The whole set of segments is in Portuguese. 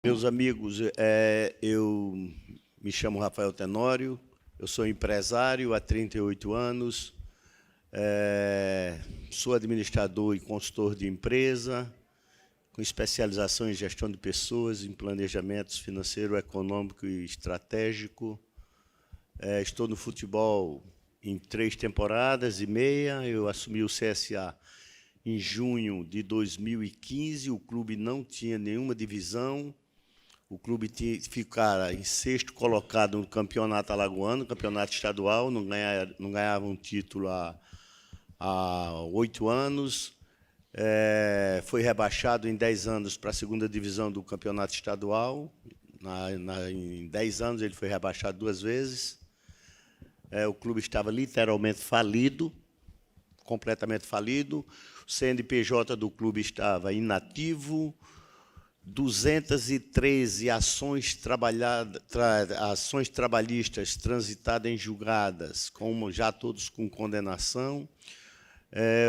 Meus amigos, eu me chamo Rafael Tenório, eu sou empresário há 38 anos, sou administrador e consultor de empresa, com especialização em gestão de pessoas, em planejamento financeiro, econômico e estratégico. Estou no futebol em 3 temporadas e meia, eu assumi o CSA em junho de 2015, o clube não tinha nenhuma divisão, o clube ficara em 6º colocado no campeonato alagoano, campeonato estadual, não ganhava um título há 8 anos, foi rebaixado em 10 anos para a 2ª divisão do campeonato estadual, em 10 anos ele foi rebaixado 2 vezes, o clube estava literalmente falido, completamente falido, o CNPJ do clube estava inativo, 213 ações trabalhistas transitadas em julgadas, já todos com condenação.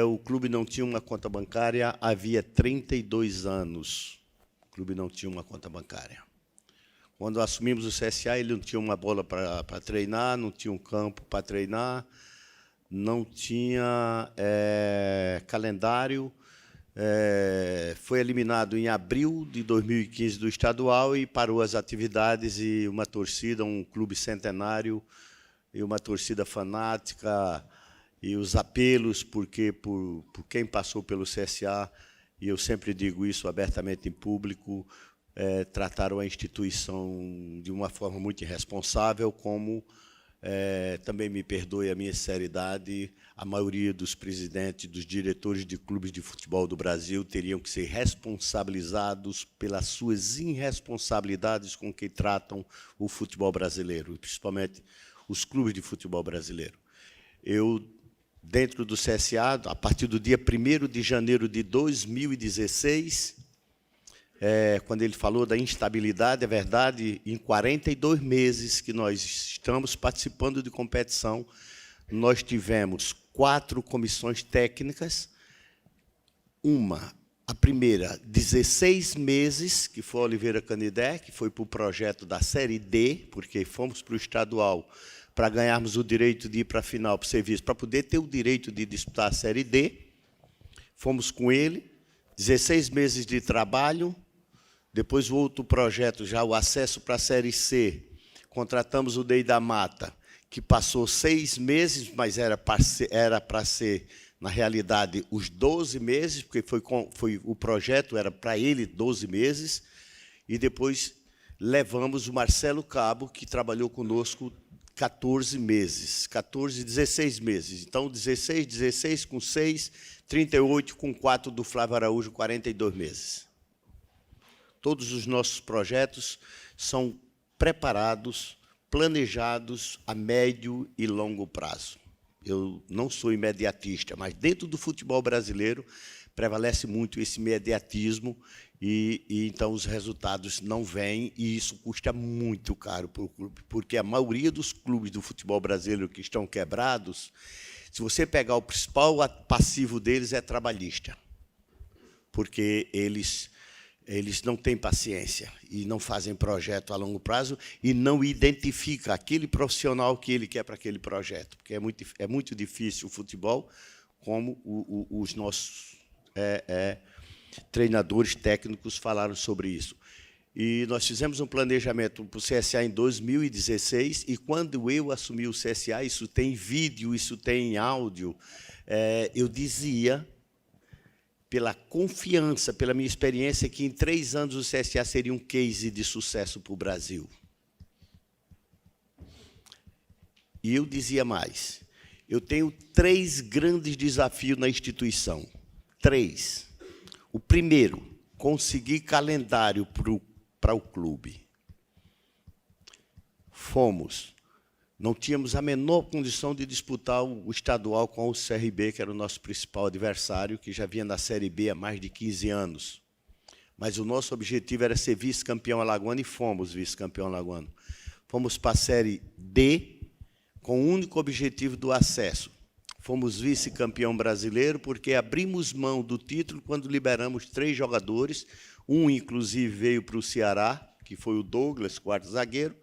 O clube não tinha uma conta bancária havia 32 anos. O clube não tinha uma conta bancária. Quando assumimos o CSA, ele não tinha uma bola para treinar, não tinha um campo para treinar, não tinha calendário. Foi eliminado em abril de 2015 do estadual e parou as atividades e uma torcida, um clube centenário e uma torcida fanática e os apelos, porque por quem passou pelo CSA, e eu sempre digo isso abertamente em público, trataram a instituição de uma forma muito irresponsável, como também me perdoe a minha sinceridade, a maioria dos presidentes, dos diretores de clubes de futebol do Brasil teriam que ser responsabilizados pelas suas irresponsabilidades com que tratam o futebol brasileiro, principalmente os clubes de futebol brasileiro. Eu, dentro do CSA, a partir do dia 1º de janeiro de 2016, quando ele falou da instabilidade, é verdade, em 42 meses que nós estamos participando de competição, nós tivemos 4 comissões técnicas, a primeira, 16 meses, que foi a Oliveira Canidé, que foi para o projeto da Série D, porque fomos para o estadual para ganharmos o direito de ir para a final, para o serviço, para poder ter o direito de disputar a Série D. Fomos com ele, 16 meses de trabalho. Depois, o outro projeto, já o acesso para a Série C, contratamos o Dei da Mata, que passou 6 meses, mas era para ser, na realidade, os 12 meses, porque o projeto era para ele 12 meses, e depois levamos o Marcelo Cabo, que trabalhou conosco 14 meses, 16 meses. Então, 16 com 6, 38 com 4 do Flávio Araújo, 42 meses. Todos os nossos projetos são preparados, planejados a médio e longo prazo. Eu não sou imediatista, mas dentro do futebol brasileiro prevalece muito esse imediatismo e então os resultados não vêm e isso custa muito caro para o clube, porque a maioria dos clubes do futebol brasileiro que estão quebrados, se você pegar o principal passivo deles é trabalhista, porque eles não têm paciência e não fazem projeto a longo prazo e não identificam aquele profissional que ele quer para aquele projeto, porque é muito difícil o futebol, como os nossos treinadores técnicos falaram sobre isso. E nós fizemos um planejamento para o CSA em 2016, e quando eu assumi o CSA, isso tem vídeo, isso tem áudio, eu dizia, pela confiança, pela minha experiência, que em 3 anos o CSA seria um case de sucesso para o Brasil. E eu dizia mais, eu tenho 3 grandes desafios na instituição. 3. O primeiro, conseguir calendário para o clube. Não tínhamos a menor condição de disputar o estadual com o CRB, que era o nosso principal adversário, que já vinha na Série B há mais de 15 anos. Mas o nosso objetivo era ser vice-campeão alagoano, e fomos vice-campeão alagoano. Fomos para a Série D, com o único objetivo do acesso. Fomos vice-campeão brasileiro porque abrimos mão do título quando liberamos 3 jogadores. Um, inclusive, veio para o Ceará, que foi o Douglas, quarto zagueiro.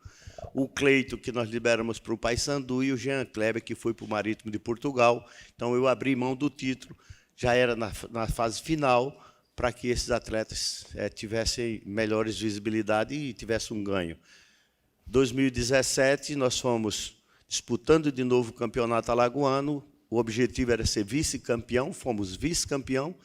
O Cleito, que nós liberamos para o Paysandu, e o Jean Kleber, que foi para o Marítimo de Portugal. Então, eu abri mão do título, já era na fase final, para que esses atletas tivessem melhores visibilidade e tivessem um ganho. 2017, nós fomos disputando de novo o campeonato alagoano. O objetivo era ser vice-campeão, fomos vice-campeão,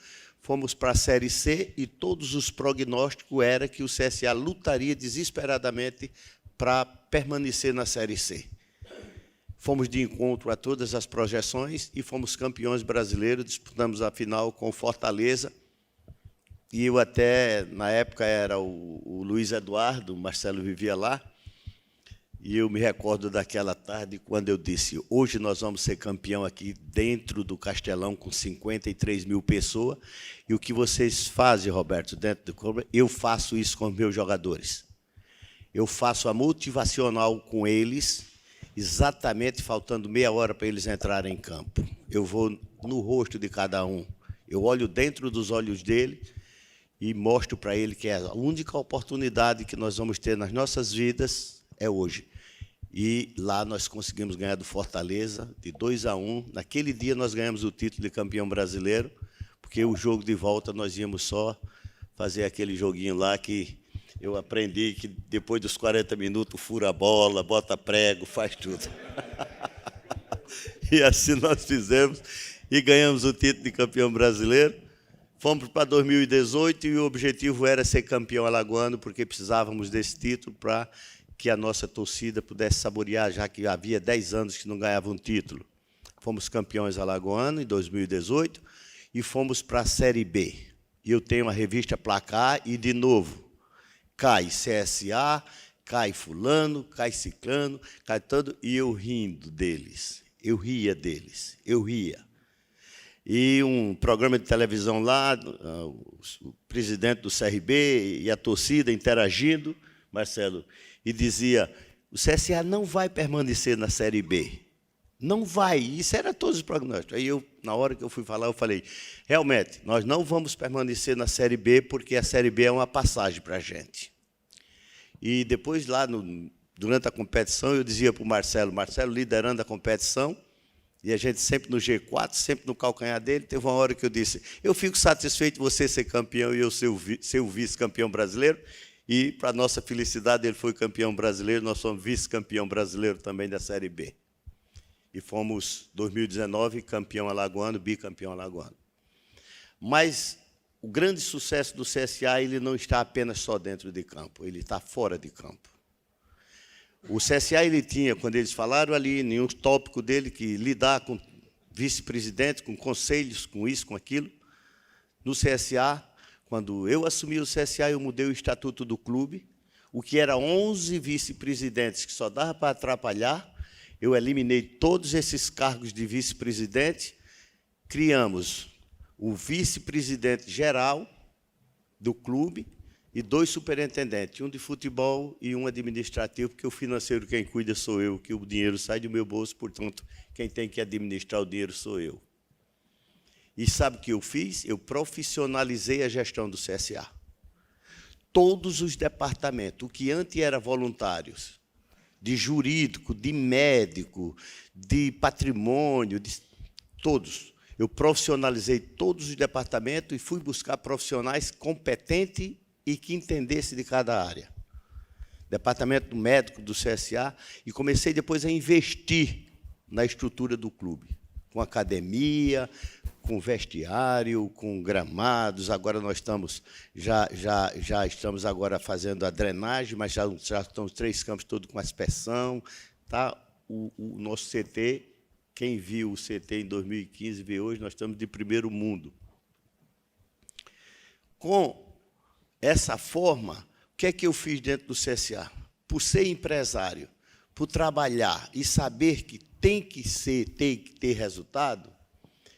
fomos para a Série C e todos os prognósticos eram que o CSA lutaria desesperadamente para permanecer na Série C. Fomos de encontro a todas as projeções e fomos campeões brasileiros, disputamos a final com o Fortaleza. E eu até, na época, era o Luiz Eduardo, o Marcelo vivia lá, e eu me recordo daquela tarde quando eu disse: hoje nós vamos ser campeão aqui dentro do Castelão com 53 mil pessoas, e o que vocês fazem, Roberto, dentro do clube, eu faço isso com os meus jogadores. Eu faço a motivacional com eles, exatamente faltando meia hora para eles entrarem em campo. Eu vou no rosto de cada um, eu olho dentro dos olhos dele e mostro para ele que a única oportunidade que nós vamos ter nas nossas vidas é hoje. E lá nós conseguimos ganhar do Fortaleza, de 2-1. Naquele dia nós ganhamos o título de campeão brasileiro, porque o jogo de volta nós íamos só fazer aquele joguinho lá que eu aprendi que depois dos 40 minutos fura a bola, bota prego, faz tudo. E assim nós fizemos e ganhamos o título de campeão brasileiro. Fomos para 2018 e o objetivo era ser campeão alagoano, porque precisávamos desse título para que a nossa torcida pudesse saborear, já que havia 10 anos que não ganhava um título. Fomos campeões alagoanos em 2018 e fomos para a Série B. E eu tenho a revista Placar e, de novo, cai CSA, cai fulano, cai ciclano, cai todo, e eu rindo deles. Eu ria deles, eu ria. E um programa de televisão lá, o presidente do CRB e a torcida interagindo, Marcelo, e dizia: o CSA não vai permanecer na Série B. Não vai. Isso era todos os prognósticos. Aí, na hora que eu fui falar, eu falei: realmente, nós não vamos permanecer na Série B, porque a Série B é uma passagem para a gente. E depois, lá, durante a competição, eu dizia para o Marcelo liderando a competição, e a gente sempre no G4, sempre no calcanhar dele. Teve uma hora que eu disse: eu fico satisfeito de você ser campeão e eu ser o vice-campeão brasileiro. E, para nossa felicidade, ele foi campeão brasileiro, nós somos vice-campeão brasileiro também da Série B. E fomos, 2019, campeão alagoano, bicampeão alagoano. Mas o grande sucesso do CSA ele não está apenas só dentro de campo, ele está fora de campo. O CSA ele tinha, quando eles falaram ali, nenhum tópico dele, que lidar com vice-presidente, com conselhos, com isso, com aquilo. No CSA, quando eu assumi o CSA, eu mudei o estatuto do clube, o que era 11 vice-presidentes, que só dava para atrapalhar. Eu eliminei todos esses cargos de vice-presidente, criamos o vice-presidente geral do clube e 2 superintendentes, um de futebol e um administrativo, porque o financeiro quem cuida sou eu, que o dinheiro sai do meu bolso, portanto, quem tem que administrar o dinheiro sou eu. E sabe o que eu fiz? Eu profissionalizei a gestão do CSA. Todos os departamentos, o que antes era voluntários, de jurídico, de médico, de patrimônio, todos. Eu profissionalizei todos os departamentos e fui buscar profissionais competentes e que entendessem de cada área. Departamento médico do CSA, e comecei depois a investir na estrutura do clube, com academia, com vestiário, com gramados. Agora nós estamos já estamos agora fazendo a drenagem, mas já estão os 3 campos todos com aspersão. Tá? O nosso CT, quem viu o CT em 2015, vê hoje, nós estamos de primeiro mundo. Com essa forma, o que é que eu fiz dentro do CSA? Por ser empresário, por trabalhar e saber que tem que ter resultado,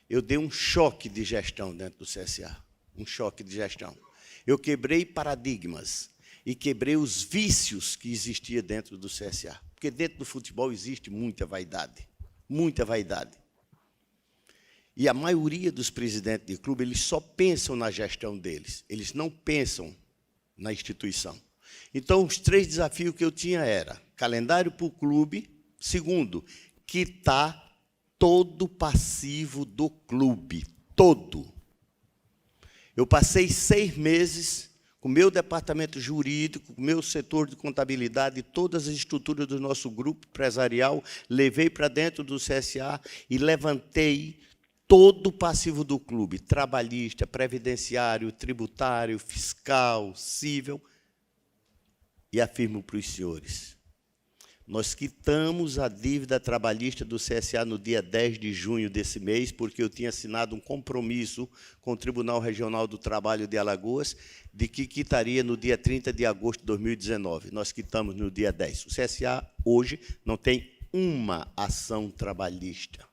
eu dei um choque de gestão dentro do CSA, um choque de gestão. Eu quebrei paradigmas e quebrei os vícios que existiam dentro do CSA, porque dentro do futebol existe muita vaidade, muita vaidade. E a maioria dos presidentes de clube, eles só pensam na gestão deles, eles não pensam na instituição. Então, os 3 desafios que eu tinha era calendário para o clube, segundo, quitar todo o passivo do clube, todo. Eu passei 6 meses com o meu departamento jurídico, com o meu setor de contabilidade, todas as estruturas do nosso grupo empresarial, levei para dentro do CSA e levantei todo o passivo do clube, trabalhista, previdenciário, tributário, fiscal, cível, e afirmo para os senhores, nós quitamos a dívida trabalhista do CSA no dia 10 de junho desse mês, porque eu tinha assinado um compromisso com o Tribunal Regional do Trabalho de Alagoas, de que quitaria no dia 30 de agosto de 2019. Nós quitamos no dia 10. O CSA, hoje, não tem uma ação trabalhista,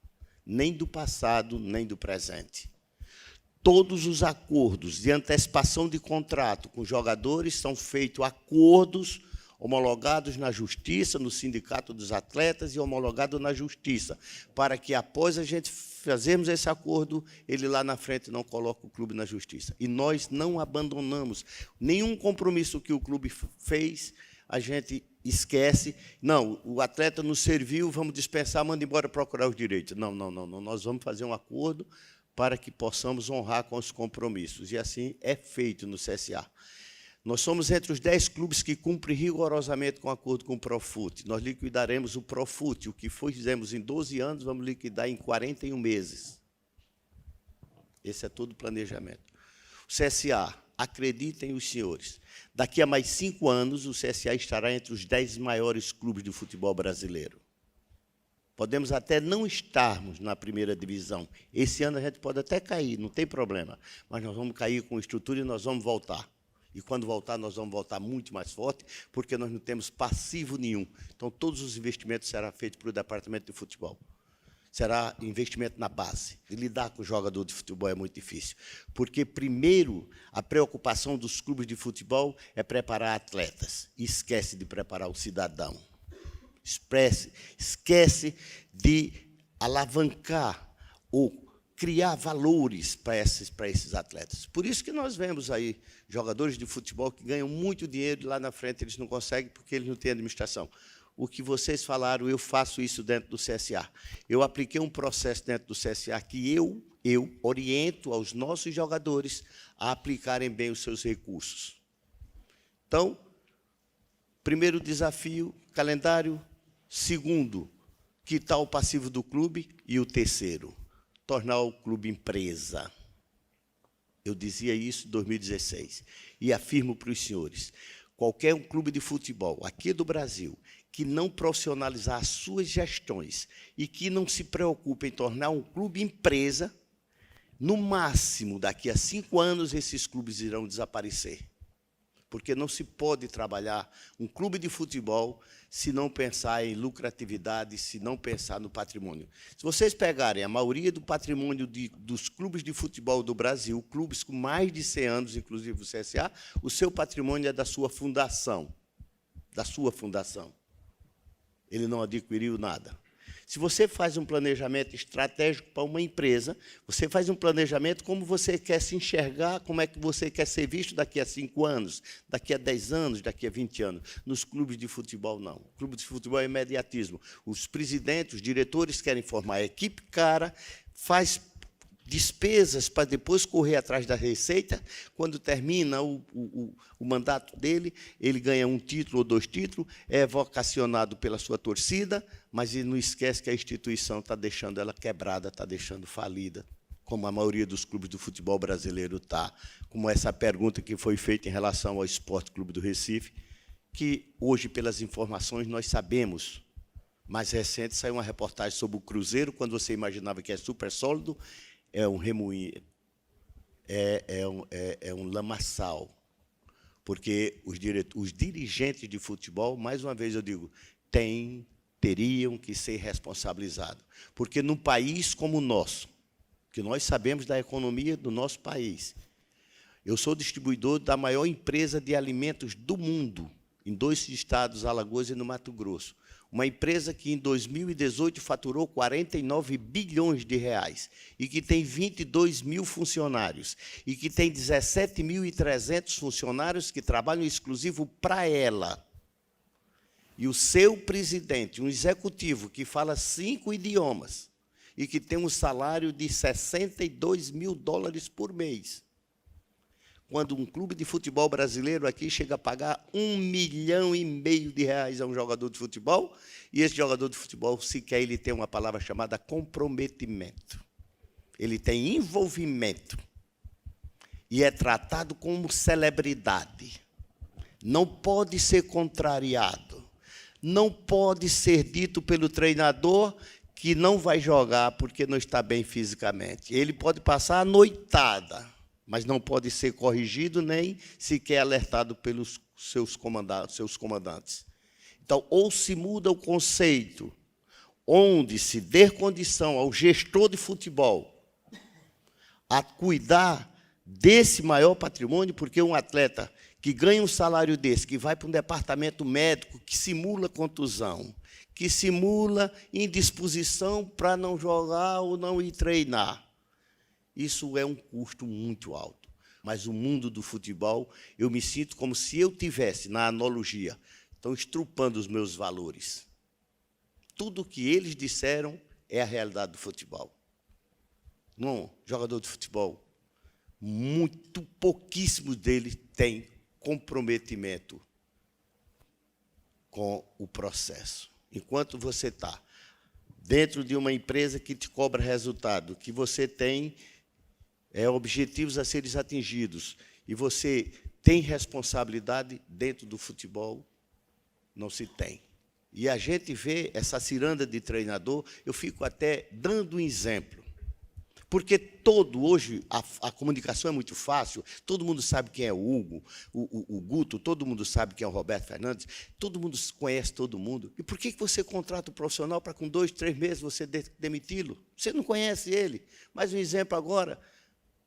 nem do passado, nem do presente. Todos os acordos de antecipação de contrato com jogadores são feitos acordos homologados na Justiça, no Sindicato dos Atletas e homologados na Justiça, para que, após a gente fazermos esse acordo, ele lá na frente não coloque o clube na Justiça. E nós não abandonamos nenhum compromisso que o clube fez, a gente esquece. Não, o atleta nos serviu, vamos dispensar, manda embora procurar os direitos. Não, não, não, não, nós vamos fazer um acordo para que possamos honrar com os compromissos. E assim é feito no CSA. Nós somos entre os 10 clubes que cumprem rigorosamente com o acordo com o Profut. Nós liquidaremos o Profut. O que fizemos em 12 anos, vamos liquidar em 41 meses. Esse é todo o planejamento. O CSA, acreditem os senhores, daqui a mais 5 anos, o CSA estará entre os 10 maiores clubes de futebol brasileiro. Podemos até não estarmos na primeira divisão. Esse ano a gente pode até cair, não tem problema. Mas nós vamos cair com estrutura e nós vamos voltar. E, quando voltar, nós vamos voltar muito mais forte, porque nós não temos passivo nenhum. Então, todos os investimentos serão feitos pelo departamento de futebol. Será investimento na base. E lidar com o jogador de futebol é muito difícil. Porque, primeiro, a preocupação dos clubes de futebol é preparar atletas. E esquece de preparar o cidadão. Esquece de alavancar ou criar valores para esses atletas. Por isso que nós vemos aí jogadores de futebol que ganham muito dinheiro e lá na frente eles não conseguem porque eles não têm administração. O que vocês falaram, eu faço isso dentro do CSA. Eu apliquei um processo dentro do CSA que eu oriento aos nossos jogadores a aplicarem bem os seus recursos. Então, primeiro desafio, calendário. Segundo, quitar o passivo do clube. E o terceiro, tornar o clube empresa. Eu dizia isso em 2016. E afirmo para os senhores, qualquer clube de futebol aqui do Brasil que não profissionalizar as suas gestões e que não se preocupe em tornar um clube empresa, no máximo, daqui a 5 anos, esses clubes irão desaparecer. Porque não se pode trabalhar um clube de futebol se não pensar em lucratividade, se não pensar no patrimônio. Se vocês pegarem a maioria do patrimônio dos clubes de futebol do Brasil, clubes com mais de 100 anos, inclusive o CSA, o seu patrimônio é da sua fundação. Da sua fundação. Ele não adquiriu nada. Se você faz um planejamento estratégico para uma empresa, você faz um planejamento como você quer se enxergar, como é que você quer ser visto daqui a 5 anos, daqui a 10 anos, daqui a 20 anos. Nos clubes de futebol, não. O clube de futebol é imediatismo. Os presidentes, os diretores querem formar a equipe cara, faz despesas para depois correr atrás da receita. Quando termina o mandato dele, ele ganha 1 título ou 2 títulos, é vocacionado pela sua torcida, mas ele não esquece que a instituição está deixando ela quebrada, está deixando falida, como a maioria dos clubes do futebol brasileiro está. Como essa pergunta que foi feita em relação ao Esporte Clube do Recife, que hoje, pelas informações, nós sabemos. Mais recente, saiu uma reportagem sobre o Cruzeiro, quando você imaginava que é super sólido, é um remoinho, é um lamaçal, porque os dirigentes de futebol, mais uma vez eu digo, teriam que ser responsabilizados, porque num país como o nosso, que nós sabemos da economia do nosso país, eu sou distribuidor da maior empresa de alimentos do mundo, em 2 estados, Alagoas e no Mato Grosso. Uma empresa que, em 2018, faturou 49 bilhões de reais e que tem 22 mil funcionários e que tem 17.300 funcionários que trabalham exclusivo para ela. E o seu presidente, um executivo que fala 5 idiomas e que tem um salário de 62 mil dólares por mês. Quando um clube de futebol brasileiro aqui chega a pagar 1,5 milhão de reais a um jogador de futebol, e esse jogador de futebol, sequer ele tem uma palavra chamada comprometimento. Ele tem envolvimento e é tratado como celebridade. Não pode ser contrariado. Não pode ser dito pelo treinador que não vai jogar porque não está bem fisicamente. Ele pode passar a noitada, mas não pode ser corrigido nem sequer alertado pelos seus comandantes. Então, ou se muda o conceito, onde se dê condição ao gestor de futebol a cuidar desse maior patrimônio, porque um atleta que ganha um salário desse, que vai para um departamento médico, que simula contusão, que simula indisposição para não jogar ou não ir treinar, isso é um custo muito alto. Mas o mundo do futebol, eu me sinto como se eu tivesse, na analogia, estão estrupando os meus valores. Tudo o que eles disseram é a realidade do futebol. Não, jogador de futebol, muito pouquíssimos deles têm comprometimento com o processo. Enquanto você está dentro de uma empresa que te cobra resultado, que você tem objetivos a serem atingidos, e você tem responsabilidade dentro do futebol, não se tem. E a gente vê essa ciranda de treinador, eu fico até dando um exemplo. Porque hoje, a comunicação é muito fácil, todo mundo sabe quem é o Hugo, o Guto, todo mundo sabe quem é o Roberto Fernandes, todo mundo conhece todo mundo. E por que você contrata um profissional para, com 2, 3 meses, você demiti-lo? Você não conhece ele. Mais um exemplo agora,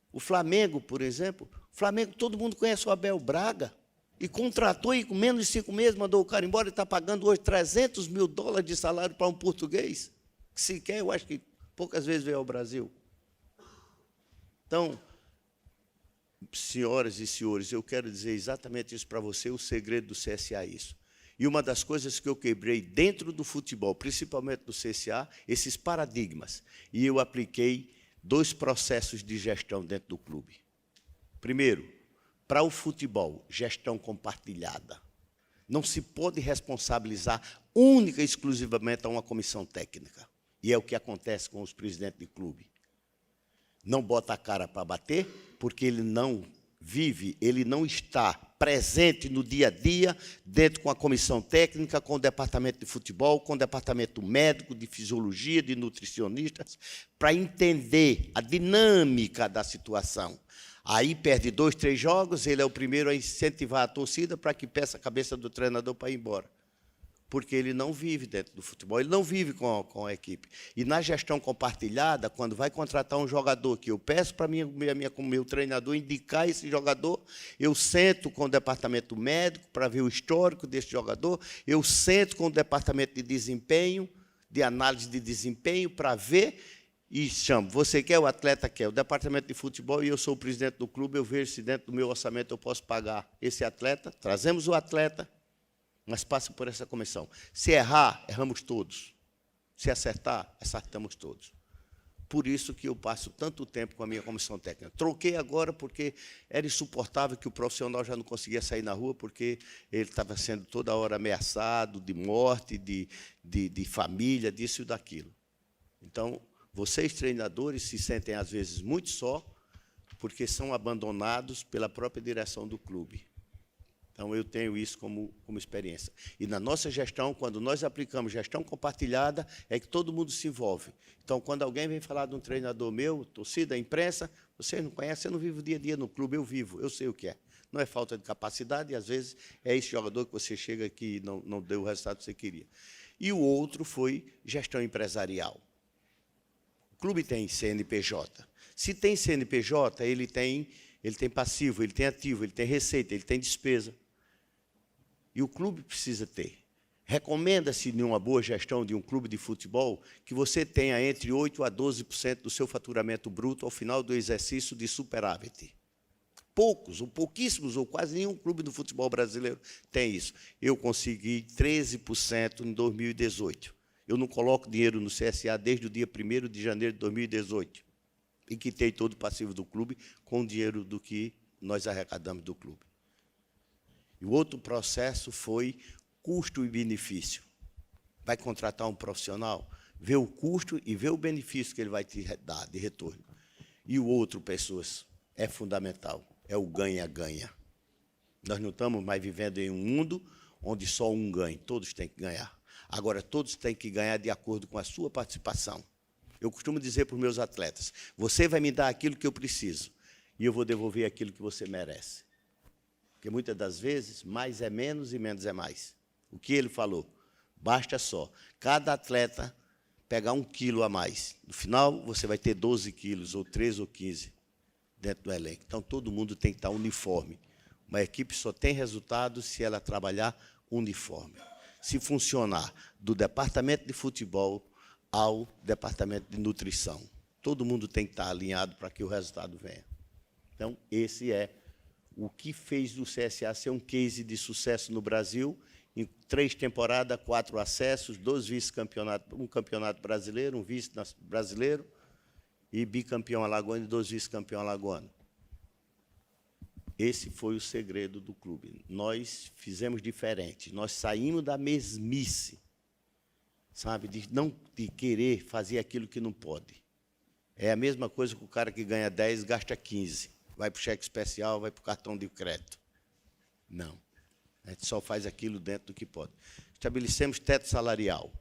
o Flamengo, por exemplo. O Flamengo, todo mundo conhece o Abel Braga, e contratou, e com menos de 5 meses, mandou o cara embora, e está pagando hoje 300 mil dólares de salário para um português, que sequer, eu acho que poucas vezes veio ao Brasil. Então, senhoras e senhores, eu quero dizer exatamente isso para você, o segredo do CSA é isso. E uma das coisas que eu quebrei dentro do futebol, principalmente do CSA, esses paradigmas, e eu apliquei 2 processos de gestão dentro do clube. Primeiro, para o futebol, gestão compartilhada. Não se pode responsabilizar única e exclusivamente a uma comissão técnica. E é o que acontece com os presidentes de clube. Não bota a cara para bater, porque ele não vive, ele não está presente no dia a dia, dentro com a comissão técnica, com o departamento de futebol, com o departamento médico, de fisiologia, de nutricionistas, para entender a dinâmica da situação. Aí perde 2, 3 jogos, ele é o primeiro a incentivar a torcida para que peça a cabeça do treinador para ir embora. Porque ele não vive dentro do futebol, ele não vive com a equipe. E na gestão compartilhada, quando vai contratar um jogador, que eu peço para o meu treinador indicar esse jogador, eu sento com o departamento médico para ver o histórico desse jogador, eu sento com o departamento de desempenho, de análise de desempenho, para ver e chamo. Você quer, o atleta quer, o departamento de futebol, e eu sou o presidente do clube, eu vejo se dentro do meu orçamento eu posso pagar esse atleta, trazemos o atleta, mas passa por essa comissão. Se errar, erramos todos. Se acertar, acertamos todos. Por isso que eu passo tanto tempo com a minha comissão técnica. Troquei agora porque era insuportável que o profissional já não conseguia sair na rua, porque ele estava sendo toda hora ameaçado de morte, de família, disso e daquilo. Então, vocês, treinadores, se sentem, às vezes, muito só, porque são abandonados pela própria direção do clube. Então, eu tenho isso como experiência. E na nossa gestão, quando nós aplicamos gestão compartilhada, é que todo mundo se envolve. Então, quando alguém vem falar de um treinador meu, torcida, imprensa, vocês não conhecem, eu não vivo dia a dia no clube, eu vivo, eu sei o que é. Não é falta de capacidade, e, às vezes, é esse jogador que você chega aqui e não deu o resultado que você queria. E o outro foi gestão empresarial. O clube tem CNPJ. Se tem CNPJ, ele tem passivo, ele tem ativo, ele tem receita, ele tem despesa. E o clube precisa ter. Recomenda-se, numa boa gestão de um clube de futebol, que você tenha entre 8% a 12% do seu faturamento bruto ao final do exercício de superávit. Poucos, ou pouquíssimos, ou quase nenhum clube do futebol brasileiro tem isso. Eu consegui 13% em 2018. Eu não coloco dinheiro no CSA desde o dia 1º de janeiro de 2018. E quitei todo o passivo do clube com o dinheiro do que nós arrecadamos do clube. E o outro processo foi custo e benefício. Vai contratar um profissional, vê o custo e vê o benefício que ele vai te dar de retorno. E o outro, pessoas, é fundamental, é o ganha-ganha. Nós não estamos mais vivendo em um mundo onde só um ganha, todos têm que ganhar. Agora, todos têm que ganhar de acordo com a sua participação. Eu costumo dizer para os meus atletas, você vai me dar aquilo que eu preciso, e eu vou devolver aquilo que você merece. Porque, muitas das vezes, mais é menos e menos é mais. O que ele falou? Basta só cada atleta pegar 1 quilo a mais. No final, você vai ter 12 quilos, ou 13 ou 15, dentro do elenco. Então, todo mundo tem que estar uniforme. Uma equipe só tem resultado se ela trabalhar uniforme. Se funcionar do departamento de futebol ao departamento de nutrição. Todo mundo tem que estar alinhado para que o resultado venha. Então, esse é o que fez do CSA ser um case de sucesso no Brasil. Em 3 temporadas, 4 acessos, 2 vice-campeonatos, um campeonato brasileiro, um vice-brasileiro, e bicampeão alagoano e 2 vice-campeão alagoano. Esse foi o segredo do clube. Nós fizemos diferente, nós saímos da mesmice, sabe, de querer fazer aquilo que não pode. É a mesma coisa que o cara que ganha 10 gasta 15, vai para o cheque especial, vai para o cartão de crédito. Não. A gente só faz aquilo dentro do que pode. Estabelecemos teto salarial,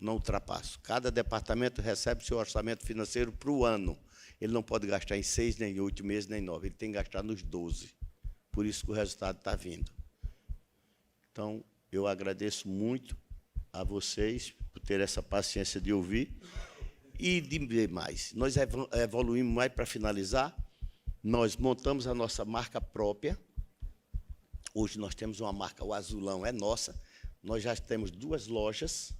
não ultrapasso. Cada departamento recebe seu orçamento financeiro para o ano. Ele não pode gastar em 6, nem 8 meses, nem 9. Ele tem que gastar nos 12. Por isso que o resultado está vindo. Então, eu agradeço muito a vocês por ter essa paciência de ouvir. E de mais, nós evoluímos mais para finalizar. Nós montamos a nossa marca própria. Hoje nós temos uma marca, o Azulão é nossa. Nós já temos 2 lojas.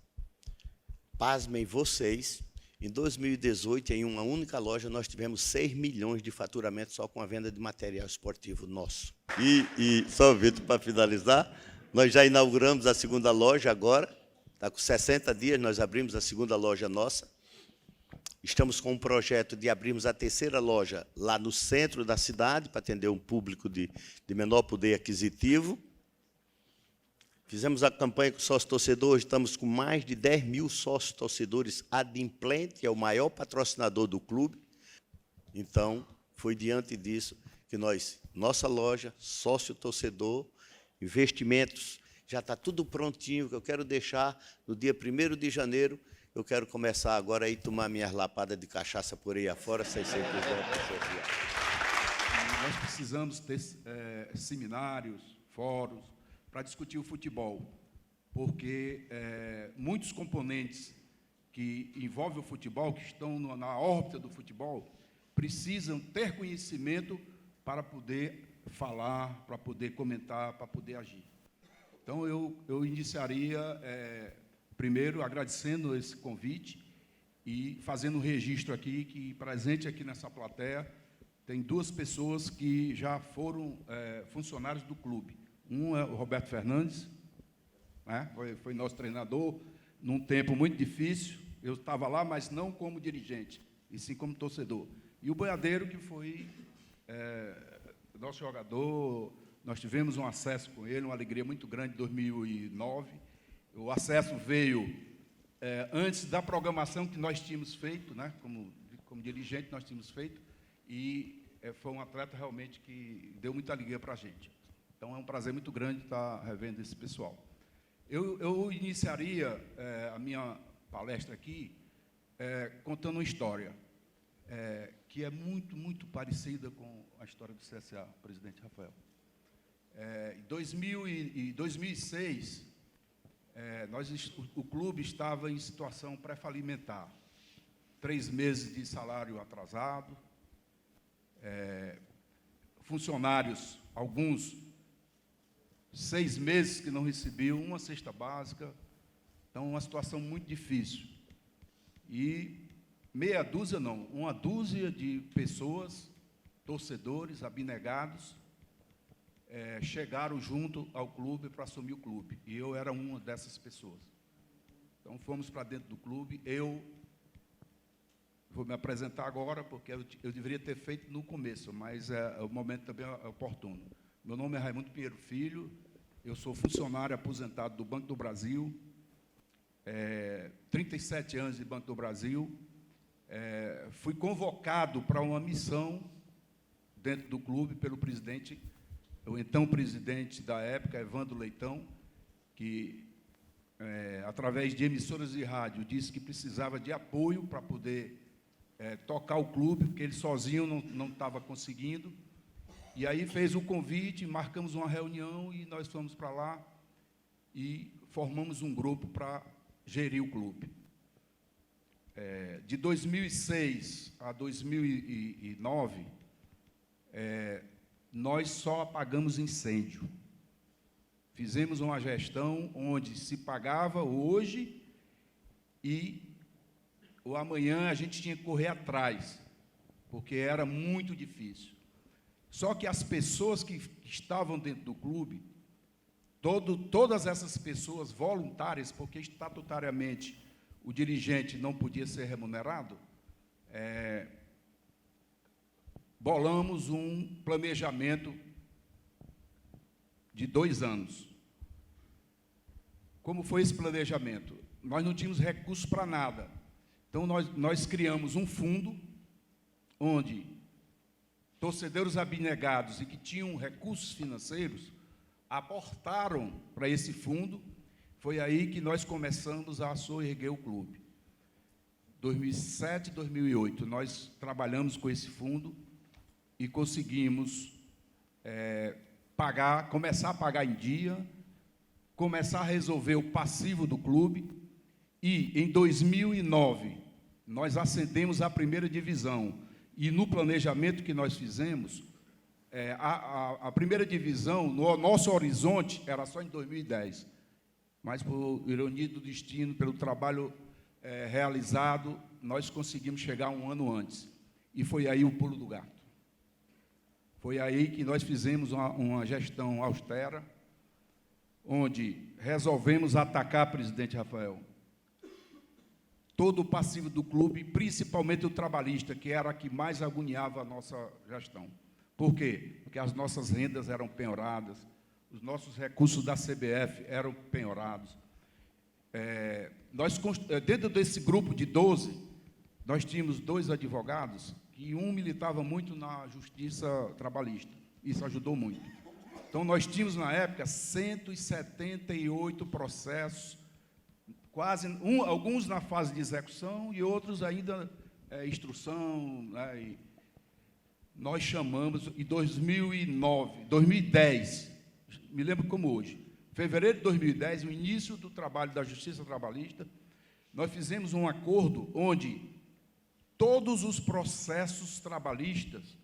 Pasmem vocês, em 2018, em uma única loja, nós tivemos 6 milhões de faturamento só com a venda de material esportivo nosso. E só, Vitor, para finalizar, nós já inauguramos a 2ª loja agora. Está com 60 dias, nós abrimos a 2ª loja nossa. Estamos com um projeto de abrirmos a 3ª loja lá no centro da cidade, para atender um público de menor poder aquisitivo. Fizemos a campanha com sócio-torcedor, hoje estamos com mais de 10 mil sócios-torcedores adimplentes, é o maior patrocinador do clube. Então, foi diante disso que nossa loja, sócio-torcedor, investimentos, já está tudo prontinho, que eu quero deixar no dia 1º de janeiro. Eu quero começar agora a ir tomar minhas lapadas de cachaça por aí afora, sem ser Nós precisamos ter seminários, fóruns, para discutir o futebol, porque muitos componentes que envolvem o futebol, que estão na órbita do futebol, precisam ter conhecimento para poder falar, para poder comentar, para poder agir. Então, eu iniciaria... primeiro, agradecendo esse convite e fazendo um registro aqui, que presente aqui nessa plateia, tem 2 pessoas que já foram funcionários do clube. Um é o Roberto Fernandes, né? Foi nosso treinador, num tempo muito difícil. Eu estava lá, mas não como dirigente, e sim como torcedor. E o Boiadeiro, que foi nosso jogador, nós tivemos um acesso com ele, uma alegria muito grande em 2009. O acesso veio antes da programação que nós tínhamos feito, né? Como dirigente nós tínhamos feito, e foi um atleta realmente que deu muita alegria para a gente. Então, é um prazer muito grande estar revendo esse pessoal. Eu iniciaria a minha palestra aqui contando uma história que é muito, muito parecida com a história do CSA, presidente Rafael. Em 2006... o clube estava em situação pré-falimentar, 3 meses de salário atrasado, funcionários, alguns 6 meses que não recebeu uma cesta básica. Então, uma situação muito difícil. E uma dúzia de pessoas, torcedores, abnegados, chegaram junto ao clube para assumir o clube. E eu era uma dessas pessoas. Então, fomos para dentro do clube. Eu vou me apresentar agora, porque eu deveria ter feito no começo, mas o momento também é oportuno. Meu nome é Raimundo Pinheiro Filho, eu sou funcionário aposentado do Banco do Brasil, 37 anos de Banco do Brasil. Fui convocado para uma missão dentro do clube pelo presidente, o então presidente da época, Evandro Leitão, que, através de emissoras de rádio, disse que precisava de apoio para poder tocar o clube, porque ele sozinho não estava conseguindo. E aí fez o convite, marcamos uma reunião e nós fomos para lá e formamos um grupo para gerir o clube. De 2006 a 2009, nós só apagamos incêndio. Fizemos uma gestão onde se pagava hoje e o amanhã a gente tinha que correr atrás, porque era muito difícil. Só que as pessoas que estavam dentro do clube, todas essas pessoas voluntárias, porque estatutariamente o dirigente não podia ser remunerado, bolamos um planejamento de 2 anos. Como foi esse planejamento? Nós não tínhamos recursos para nada. Então, nós criamos um fundo onde torcedores abnegados e que tinham recursos financeiros aportaram para esse fundo. Foi aí que nós começamos a soerguer o clube. 2007, 2008, nós trabalhamos com esse fundo e conseguimos começar a pagar em dia, começar a resolver o passivo do clube. E, em 2009, nós ascendemos à primeira divisão. E, no planejamento que nós fizemos, a primeira divisão, no nosso horizonte, era só em 2010. Mas, por ironia do destino, pelo trabalho realizado, nós conseguimos chegar 1 ano antes. E foi aí o pulo do gato. Foi aí que nós fizemos uma gestão austera, onde resolvemos atacar, presidente Rafael, todo o passivo do clube, principalmente o trabalhista, que era a que mais agoniava a nossa gestão. Por quê? Porque as nossas rendas eram penhoradas, os nossos recursos da CBF eram penhorados. Dentro desse grupo de 12, nós tínhamos 2 advogados, e um militava muito na justiça trabalhista. Isso ajudou muito. Então, nós tínhamos, na época, 178 processos, alguns na fase de execução e outros ainda instrução. Né, e nós chamamos, em 2010, me lembro como hoje, fevereiro de 2010, o início do trabalho da justiça trabalhista, nós fizemos um acordo onde todos os processos trabalhistas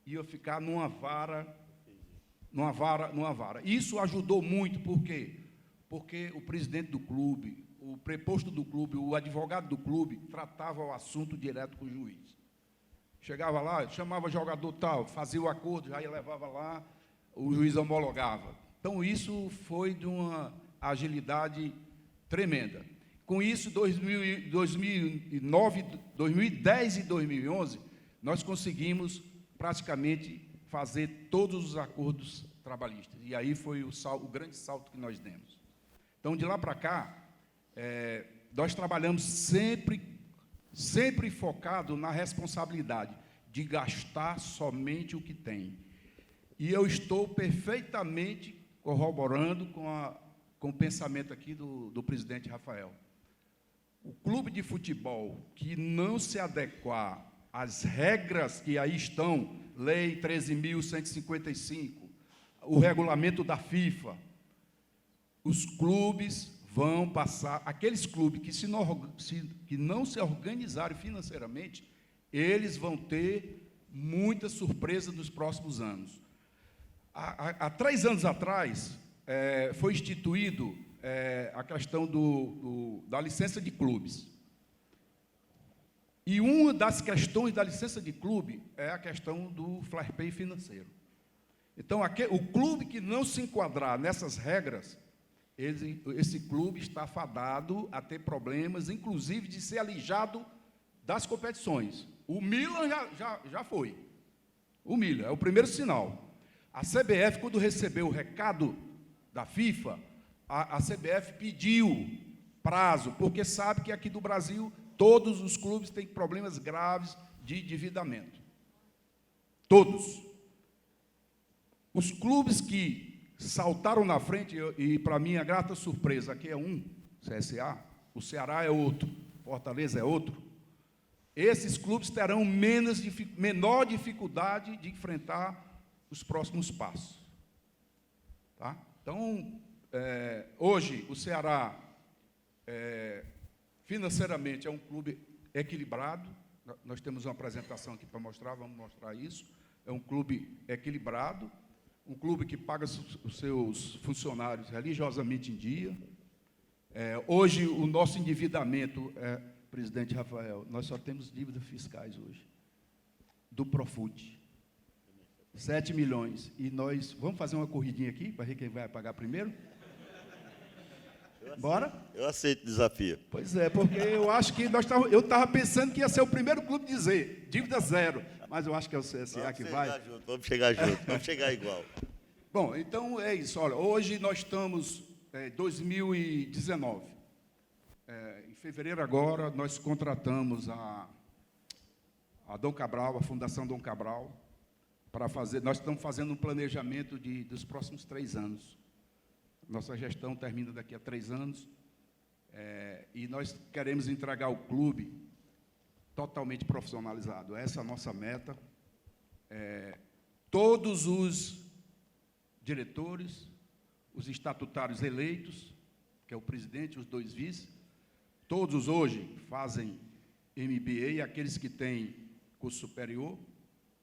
iam ficar numa vara. Isso ajudou muito, por quê? Porque o presidente do clube, o preposto do clube, o advogado do clube, tratava o assunto direto com o juiz. Chegava lá, chamava jogador tal, fazia o acordo, já levava lá, o juiz homologava. Então, isso foi de uma agilidade tremenda. Com isso, 2009, 2010 e 2011, nós conseguimos praticamente fazer todos os acordos trabalhistas. E aí foi o grande salto que nós demos. Então, de lá para cá, nós trabalhamos sempre focado na responsabilidade de gastar somente o que tem. E eu estou perfeitamente corroborando com o pensamento aqui do presidente Rafael. O clube de futebol que não se adequar às regras que aí estão, Lei 13.155, o regulamento da FIFA, os clubes vão passar, aqueles clubes que não se organizarem financeiramente, eles vão ter muita surpresa nos próximos anos. Há 3 anos atrás, foi instituído a questão da licença de clubes. E uma das questões da licença de clube é a questão do fair play financeiro. Então, o clube que não se enquadrar nessas regras, esse clube está fadado a ter problemas, inclusive de ser alijado das competições. O Milan já foi. O Milan é o primeiro sinal. A CBF, quando recebeu o recado da FIFA, a CBF pediu prazo, porque sabe que aqui do Brasil todos os clubes têm problemas graves de endividamento. Todos. Os clubes que saltaram na frente, e para minha grata surpresa, aqui é um, CSA, o Ceará é outro, Fortaleza é outro, esses clubes terão menor dificuldade de enfrentar os próximos passos. Tá? Então, hoje, o Ceará, financeiramente, é um clube equilibrado. Nós temos uma apresentação aqui para mostrar, vamos mostrar isso. É um clube equilibrado, um clube que paga os seus funcionários religiosamente em dia. Hoje, o nosso endividamento, presidente Rafael, nós só temos dívidas fiscais hoje, do Profut, 7 milhões. E nós, vamos fazer uma corridinha aqui, para ver quem vai pagar primeiro? Bora? Eu aceito o desafio. Pois é, porque eu acho que eu estava pensando que ia ser o primeiro clube a dizer, dívida zero, mas eu acho que é o CSA que vai. Vamos chegar junto, vamos chegar igual. Bom, então é isso. Olha, hoje nós estamos em 2019. Em fevereiro agora, nós contratamos a Dom Cabral, a Fundação Dom Cabral, para fazer. Nós estamos fazendo um planejamento dos próximos 3 anos. Nossa gestão termina daqui a 3 anos, e nós queremos entregar o clube totalmente profissionalizado. Essa é a nossa meta. Todos os diretores, os estatutários eleitos, que é o presidente e os 2 vices, todos hoje fazem MBA, aqueles que têm curso superior,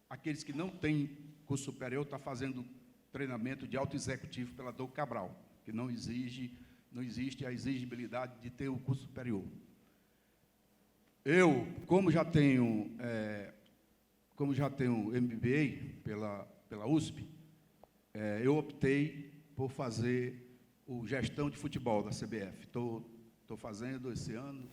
aqueles que não têm curso superior estão fazendo treinamento de alto executivo pela Dom Cabral, que não existe a exigibilidade de ter o curso superior. Eu, como já tenho MBA pela USP, eu optei por fazer o gestão de futebol da CBF. Estou fazendo esse ano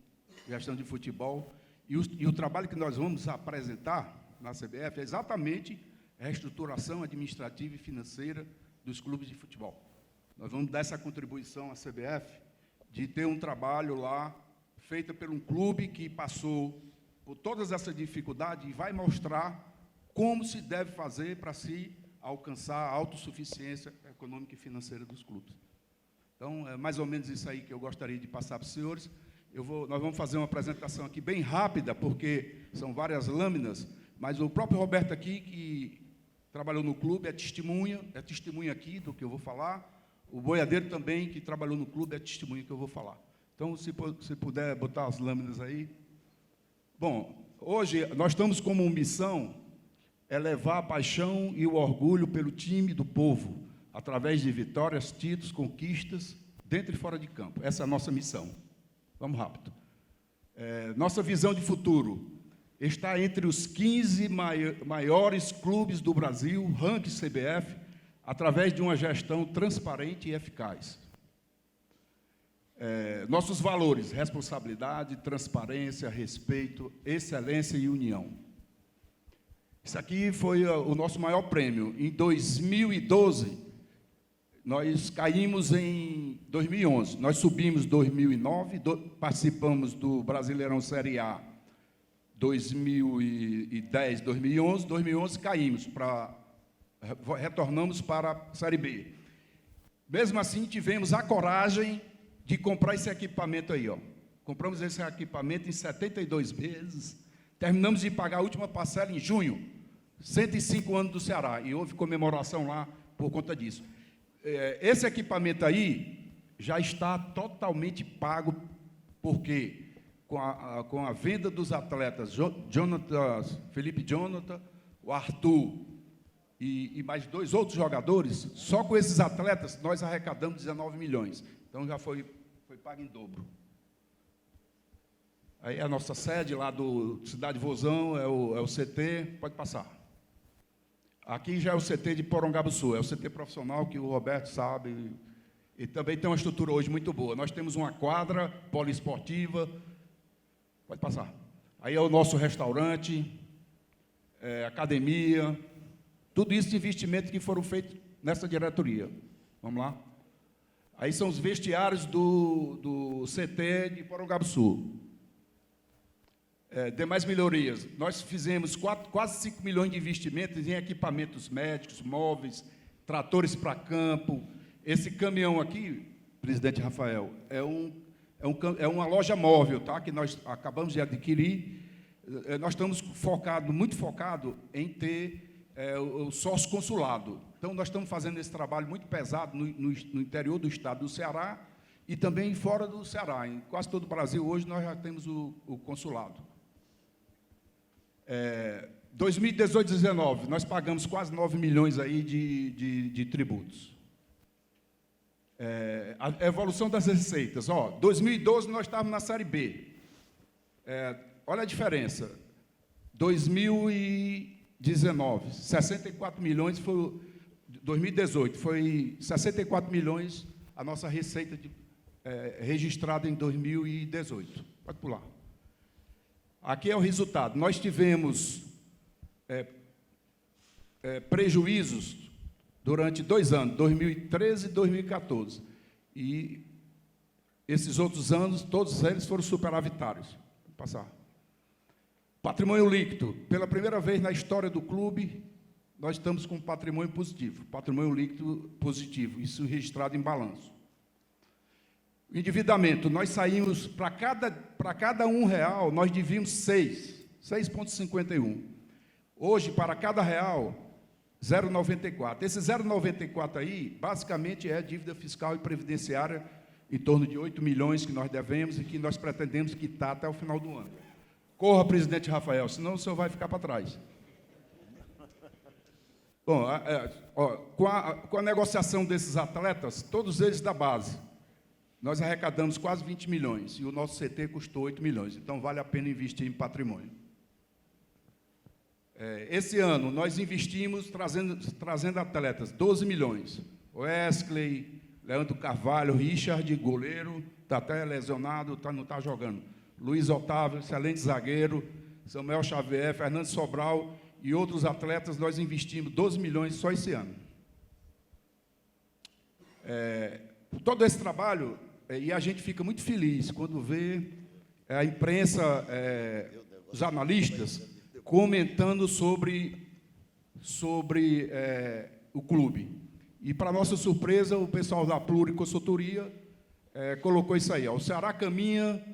gestão de futebol, e o trabalho que nós vamos apresentar na CBF é exatamente a reestruturação administrativa e financeira dos clubes de futebol. Nós vamos dar essa contribuição à CBF de ter um trabalho lá feito por um clube que passou por todas essas dificuldades e vai mostrar como se deve fazer para se alcançar a autossuficiência econômica e financeira dos clubes. Então, é mais ou menos isso aí que eu gostaria de passar para os senhores. Nós vamos fazer uma apresentação aqui bem rápida, porque são várias lâminas, mas o próprio Roberto aqui, que trabalhou no clube, é testemunha aqui do que eu vou falar. O boiadeiro também, que trabalhou no clube, é testemunha que eu vou falar. Então, se puder botar as lâminas aí. Bom, hoje nós estamos como missão levar a paixão e o orgulho pelo time do povo, através de vitórias, títulos, conquistas, dentro e fora de campo. Essa é a nossa missão. Vamos rápido. Nossa visão de futuro está entre os 15 maiores clubes do Brasil, ranking CBF, através de uma gestão transparente e eficaz. Nossos valores: responsabilidade, transparência, respeito, excelência e união. Isso aqui foi o nosso maior prêmio. Em 2012, nós caímos em 2011. Nós subimos em 2009, participamos do Brasileirão Série A 2010, 2011. 2011 caímos, retornamos para a Série B. Mesmo assim, tivemos a coragem de comprar esse equipamento aí. Compramos esse equipamento em 72 meses, terminamos de pagar a última parcela em junho, 105 anos do Ceará, e houve comemoração lá por conta disso. Esse equipamento aí já está totalmente pago, porque com a venda dos atletas Felipe Jonathan, o Arthur e mais 2 outros jogadores, só com esses atletas nós arrecadamos 19 milhões. Então já foi pago em dobro. Aí a nossa sede lá do Cidade Vozão é o CT, pode passar. Aqui já é o CT de Porongabuçu, é o CT profissional que o Roberto sabe, e também tem uma estrutura hoje muito boa. Nós temos uma quadra poliesportiva, pode passar. Aí é o nosso restaurante, academia, tudo isso de investimentos que foram feitos nessa diretoria. Vamos lá? Aí são os vestiários do CT de Porongabuçu. Demais melhorias. Nós fizemos quase 5 milhões de investimentos em equipamentos médicos, móveis, tratores para campo. Esse caminhão aqui, presidente Rafael, é uma loja móvel, tá? Que nós acabamos de adquirir. Nós estamos muito focados em ter o sócio consulado. Então, nós estamos fazendo esse trabalho muito pesado no interior do estado do Ceará e também fora do Ceará. Em quase todo o Brasil, hoje, nós já temos o consulado. 2018 e 2019, nós pagamos quase 9 milhões aí de tributos. A evolução das receitas. 2012, nós estávamos na Série B. Olha a diferença. 2019, 64 milhões foi... 2018, foi 64 milhões a nossa receita registrada em 2018. Pode pular. Aqui é o resultado. Nós tivemos prejuízos durante 2 anos, 2013 e 2014. E esses outros anos, todos eles foram superavitários. Vou passar. Patrimônio líquido. Pela primeira vez na história do clube, nós estamos com patrimônio positivo. Patrimônio líquido positivo. Isso registrado em balanço. Endividamento. Nós saímos, para cada R$1, nós devíamos 6,51. Hoje, para cada real, 0,94. Esse 0,94 aí, basicamente, é dívida fiscal e previdenciária, em torno de 8 milhões que nós devemos e que nós pretendemos quitar até o final do ano. Corra, presidente Rafael, senão o senhor vai ficar para trás. Bom, com a negociação desses atletas, todos eles da base, nós arrecadamos quase 20 milhões e o nosso CT custou 8 milhões. Então, vale a pena investir em patrimônio. Esse ano, nós investimos trazendo atletas, 12 milhões. Wesley, Leandro Carvalho, Richard, goleiro, está até lesionado, não está jogando. Luiz Otávio, excelente zagueiro, Samuel Xavier, Fernando Sobral e outros atletas, nós investimos 12 milhões só esse ano. Todo esse trabalho, e a gente fica muito feliz quando vê a imprensa, os analistas, comentando sobre o clube. E, para nossa surpresa, o pessoal da Pluriconsultoria colocou isso aí. O Ceará caminha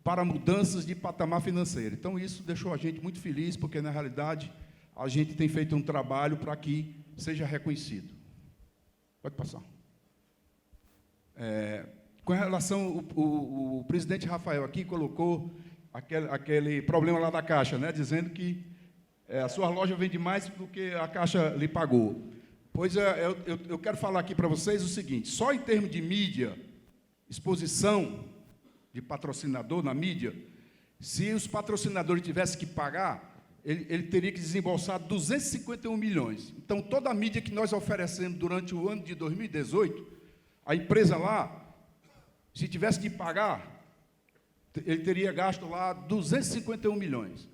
para mudanças de patamar financeiro. Então, isso deixou a gente muito feliz, porque, na realidade, a gente tem feito um trabalho para que seja reconhecido. Pode passar. Com relação, o presidente Rafael aqui colocou aquele problema lá da Caixa, né, dizendo que a sua loja vende mais do que a Caixa lhe pagou. Pois eu quero falar aqui para vocês o seguinte, só em termos de mídia, exposição de patrocinador na mídia, se os patrocinadores tivessem que pagar, ele teria que desembolsar 251 milhões. Então, toda a mídia que nós oferecemos durante o ano de 2018, a empresa lá, se tivesse que pagar, ele teria gasto lá 251 milhões.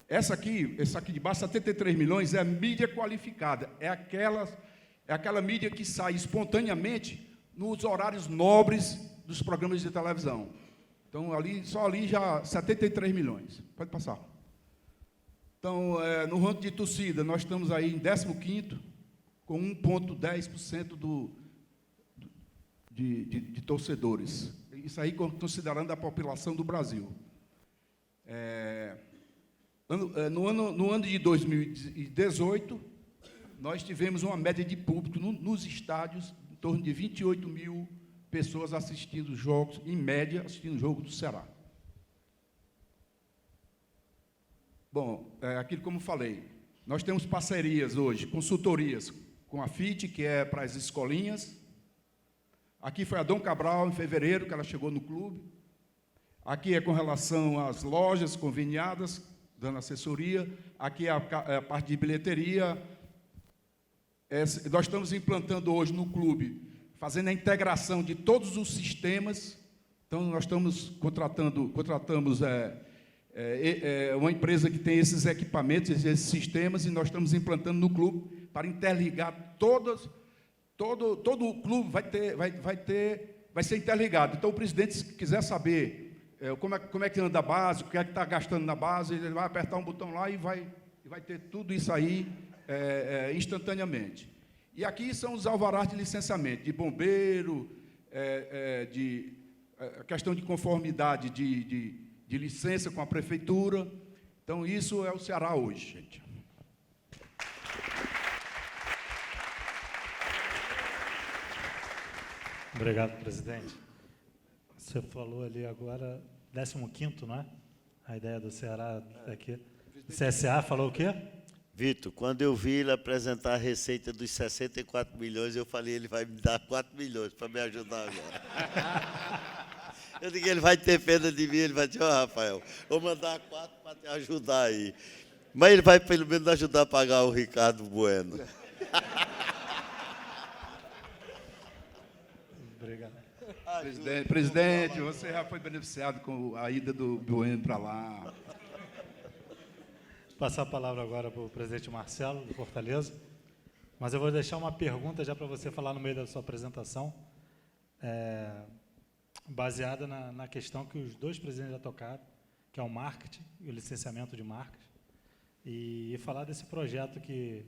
Essa aqui de baixo, 73 milhões, é a mídia qualificada. É aquela mídia que sai espontaneamente nos horários nobres dos programas de televisão. Então, só ali já 73 milhões. Pode passar. Então, no ranking de torcida, nós estamos aí em 15º, com 1,10% de torcedores. Isso aí considerando a população do Brasil. No ano de 2018, nós tivemos uma média de público nos estádios, em torno de 28 mil pessoas assistindo jogos, em média, assistindo o jogo do Ceará. Bom, aquilo como falei, Nós temos parcerias hoje, consultorias com a FIT, que é para as escolinhas. Aqui foi a Dom Cabral, em fevereiro, que ela chegou no clube. Aqui é com relação às lojas conveniadas, dando assessoria. Aqui é a parte de bilheteria. Nós estamos implantando hoje no clube, fazendo a integração de todos os sistemas. Então, nós estamos contratamos uma empresa que tem esses equipamentos, esses sistemas, e nós estamos implantando no clube para interligar todo o clube vai ser interligado. Então, o presidente, se quiser saber como é que anda a base, o que é que está gastando na base, ele vai apertar um botão lá e vai ter tudo isso aí instantaneamente. E aqui são os alvarás de licenciamento, de bombeiro, a questão de conformidade de licença com a prefeitura. Então, isso é o Ceará hoje, gente. Obrigado, presidente. Você falou ali agora, 15º, não é? A ideia do Ceará aqui. O CSA falou o quê? Vitor, quando eu vi ele apresentar a receita dos 64 milhões, eu falei, ele vai me dar 4 milhões para me ajudar agora. Eu digo, ele vai ter pena de mim, ele vai dizer, Rafael, vou mandar 4 para te ajudar aí. Mas ele vai, pelo menos, ajudar a pagar o Ricardo Bueno. Obrigado. Presidente, você já foi beneficiado com a ida do Bueno para lá. Vou passar a palavra agora para o presidente Marcelo, do Fortaleza. Mas eu vou deixar uma pergunta já para você falar no meio da sua apresentação, baseada na questão que os dois presidentes já tocaram, que é o marketing e o licenciamento de marcas, e falar desse projeto que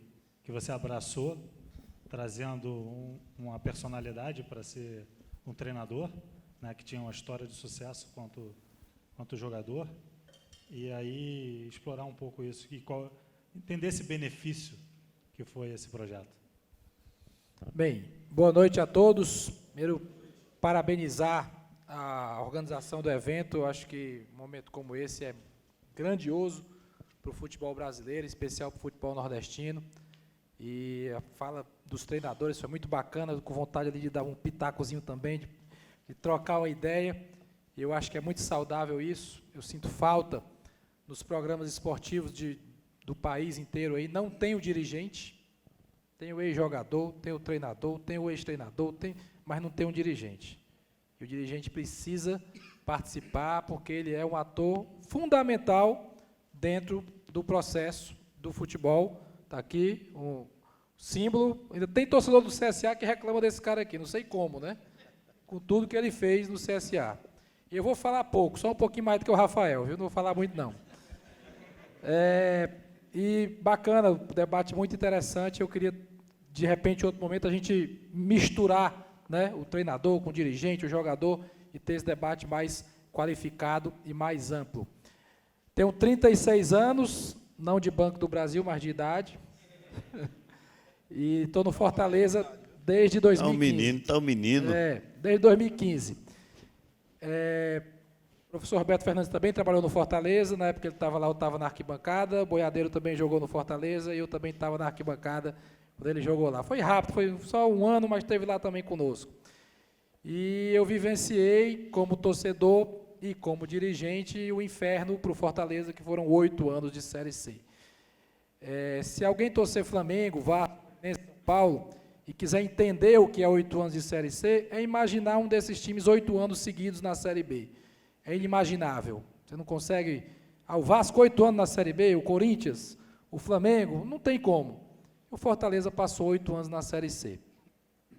você abraçou, trazendo uma personalidade para ser um treinador, né, que tinha uma história de sucesso quanto jogador, e aí explorar um pouco isso, e entender esse benefício que foi esse projeto. Bem, boa noite a todos. Primeiro, parabenizar a organização do evento. Eu acho que um momento como esse é grandioso para o futebol brasileiro, em especial para o futebol nordestino. E a fala dos treinadores foi muito bacana, com vontade ali de dar um pitacozinho também, de trocar uma ideia. Eu acho que é muito saudável isso. Eu sinto falta nos programas esportivos do país inteiro aí. Não tem o dirigente, tem o ex-jogador, tem o treinador, tem o ex-treinador, mas não tem um dirigente. E o dirigente precisa participar porque ele é um ator fundamental dentro do processo do futebol. Está aqui o símbolo. Ainda tem torcedor do CSA que reclama desse cara aqui, não sei como, né? Com tudo que ele fez no CSA. E eu vou falar pouco, só um pouquinho mais do que o Rafael, viu? Não vou falar muito, não. E bacana, o debate muito interessante. Eu queria, de repente, em outro momento, a gente misturar, né, o treinador com o dirigente, o jogador, e ter esse debate mais qualificado e mais amplo. Tenho 36 anos, não de Banco do Brasil, mas de idade. E estou no Fortaleza desde 2015. Está um menino. Desde 2015. O professor Roberto Fernandes também trabalhou no Fortaleza. Na época que ele estava lá, eu estava na arquibancada. O Boiadeiro também jogou no Fortaleza e eu também estava na arquibancada quando ele jogou lá. Foi rápido, foi só um ano, mas esteve lá também conosco. E eu vivenciei como torcedor e como dirigente o inferno para o Fortaleza, que foram 8 anos de Série C. Se alguém torcer Flamengo, Vasco, São Paulo, e quiser entender o que é 8 anos de Série C, é imaginar um desses times 8 anos seguidos na Série B. É inimaginável. Você não consegue... o Vasco 8 anos na Série B, o Corinthians, o Flamengo, não tem como. O Fortaleza passou 8 anos na Série C,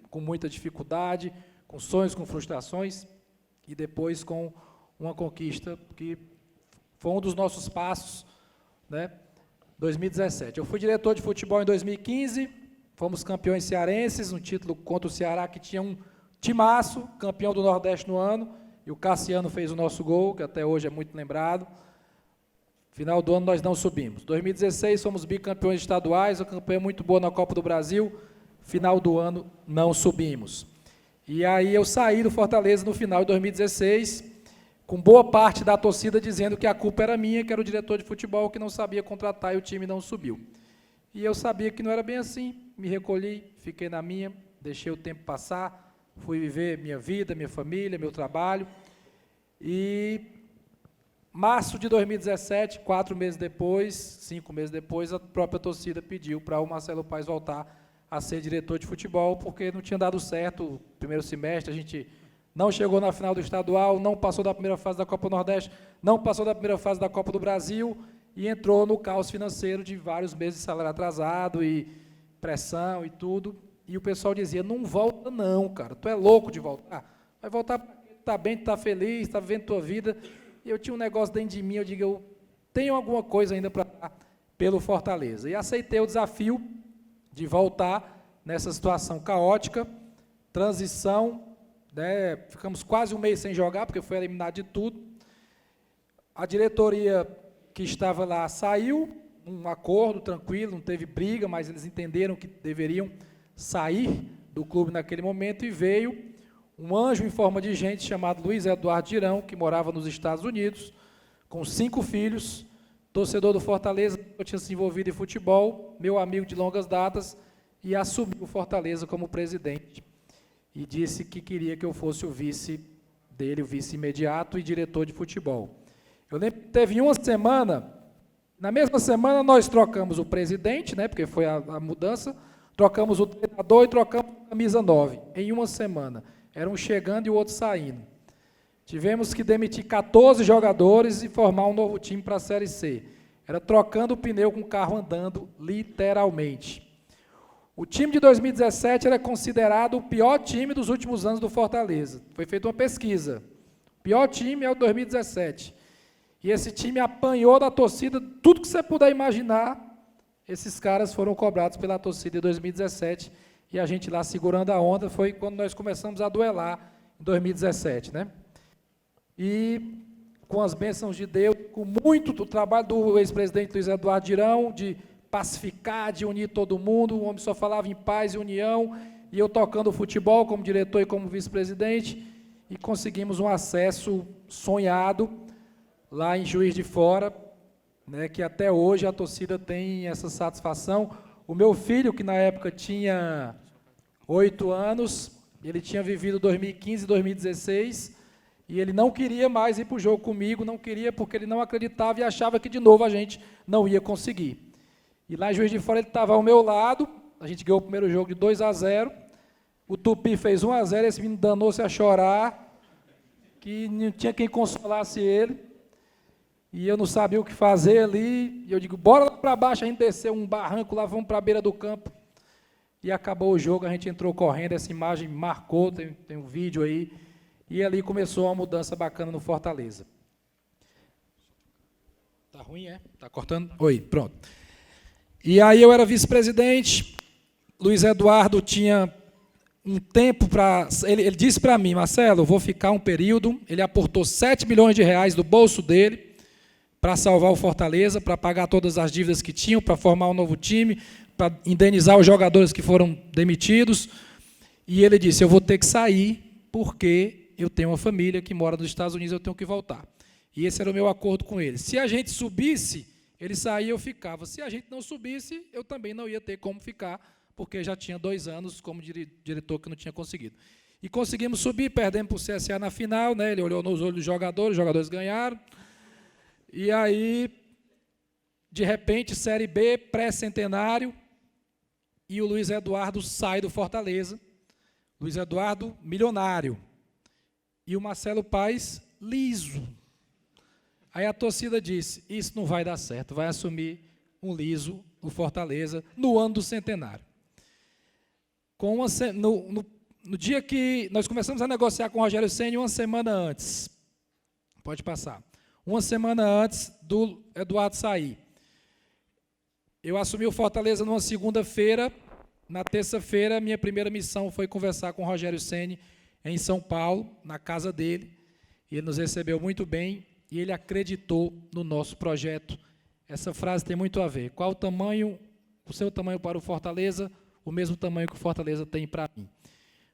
com muita dificuldade, com sonhos, com frustrações, e depois com uma conquista que foi um dos nossos passos, né? 2017. Eu fui diretor de futebol em 2015, fomos campeões cearenses, um título contra o Ceará, que tinha um timaço, campeão do Nordeste no ano, e o Cassiano fez o nosso gol, que até hoje é muito lembrado. Final do ano nós não subimos. 2016 fomos bicampeões estaduais, uma campanha muito boa na Copa do Brasil, final do ano não subimos. E aí eu saí do Fortaleza no final de 2016, com boa parte da torcida dizendo que a culpa era minha, que era o diretor de futebol que não sabia contratar e o time não subiu. E eu sabia que não era bem assim, me recolhi, fiquei na minha, deixei o tempo passar, fui viver minha vida, minha família, meu trabalho. E março de 2017, 4 meses depois, 5 meses depois, a própria torcida pediu para o Marcelo Paes voltar a ser diretor de futebol, porque não tinha dado certo o primeiro semestre, a gente não chegou na final do estadual, não passou da primeira fase da Copa do Nordeste, não passou da primeira fase da Copa do Brasil e entrou no caos financeiro de vários meses de salário atrasado e pressão e tudo. E o pessoal dizia, não volta não, cara, tu é louco de voltar. Vai voltar porque tu tá bem, tu tá feliz, tá vivendo tua vida. E eu tinha um negócio dentro de mim, eu digo, eu tenho alguma coisa ainda para dar pelo Fortaleza. E aceitei o desafio de voltar nessa situação caótica, transição, né, ficamos quase um mês sem jogar, porque foi eliminado de tudo. A diretoria que estava lá saiu, um acordo tranquilo, não teve briga, mas eles entenderam que deveriam sair do clube naquele momento, e veio um anjo em forma de gente chamado Luiz Eduardo Girão, que morava nos Estados Unidos, com 5 filhos, torcedor do Fortaleza, eu tinha se envolvido em futebol, meu amigo de longas datas, e assumiu o Fortaleza como presidente. E disse que queria que eu fosse o vice dele, o vice imediato e diretor de futebol. Eu lembro que teve uma semana, na mesma semana nós trocamos o presidente, né, porque foi a mudança, trocamos o treinador e trocamos a camisa 9, em uma semana. Era um chegando e o outro saindo. Tivemos que demitir 14 jogadores e formar um novo time para a Série C. Era trocando o pneu com o carro andando, literalmente. O time de 2017 era considerado o pior time dos últimos anos do Fortaleza. Foi feita uma pesquisa. O pior time é o 2017. E esse time apanhou da torcida, tudo que você puder imaginar, esses caras foram cobrados pela torcida em 2017, e a gente lá segurando a onda, foi quando nós começamos a duelar, em 2017, né? E com as bênçãos de Deus, com muito do trabalho do ex-presidente Luiz Eduardo Girão, de pacificar, de unir todo mundo, o homem só falava em paz e união, e eu tocando futebol como diretor e como vice-presidente, e conseguimos um acesso sonhado lá em Juiz de Fora, né, que até hoje a torcida tem essa satisfação. O meu filho, que na época tinha 8 anos, ele tinha vivido 2015 e 2016, e ele não queria mais ir para o jogo comigo, não queria porque ele não acreditava e achava que de novo a gente não ia conseguir. E lá em Juiz de Fora ele estava ao meu lado, a gente ganhou o primeiro jogo de 2-0, o Tupi fez 1-0, esse menino danou-se a chorar, que não tinha quem consolasse ele, e eu não sabia o que fazer ali, e eu digo, bora lá para baixo, a gente desceu um barranco lá, vamos para a beira do campo, e acabou o jogo, a gente entrou correndo, essa imagem marcou, tem um vídeo aí, e ali começou uma mudança bacana no Fortaleza. Tá ruim, é? Tá cortando? Oi, pronto. E aí eu era vice-presidente, Luiz Eduardo tinha um tempo para... Ele disse para mim, Marcelo, eu vou ficar um período, ele aportou 7 milhões de reais do bolso dele para salvar o Fortaleza, para pagar todas as dívidas que tinham, para formar um novo time, para indenizar os jogadores que foram demitidos, e ele disse, eu vou ter que sair porque eu tenho uma família que mora nos Estados Unidos, eu tenho que voltar. E esse era o meu acordo com ele. Se a gente subisse, ele saía, eu ficava. Se a gente não subisse, eu também não ia ter como ficar, porque já tinha 2 anos como diretor que não tinha conseguido. E conseguimos subir, perdemos para o CSA na final, né? Ele olhou nos olhos dos jogadores, os jogadores ganharam. E aí, de repente, Série B, pré-centenário, e o Luiz Eduardo sai do Fortaleza. Luiz Eduardo, milionário. E o Marcelo Paes, liso. Aí a torcida disse, isso não vai dar certo, vai assumir um liso no Fortaleza no ano do centenário. No dia que nós começamos a negociar com o Rogério Ceni, uma semana antes, pode passar, uma semana antes do Eduardo sair, eu assumi o Fortaleza numa segunda-feira, na terça-feira, minha primeira missão foi conversar com o Rogério Ceni em São Paulo, na casa dele, e ele nos recebeu muito bem, e ele acreditou no nosso projeto. Essa frase tem muito a ver. Qual o tamanho, o seu tamanho para o Fortaleza, o mesmo tamanho que o Fortaleza tem para mim.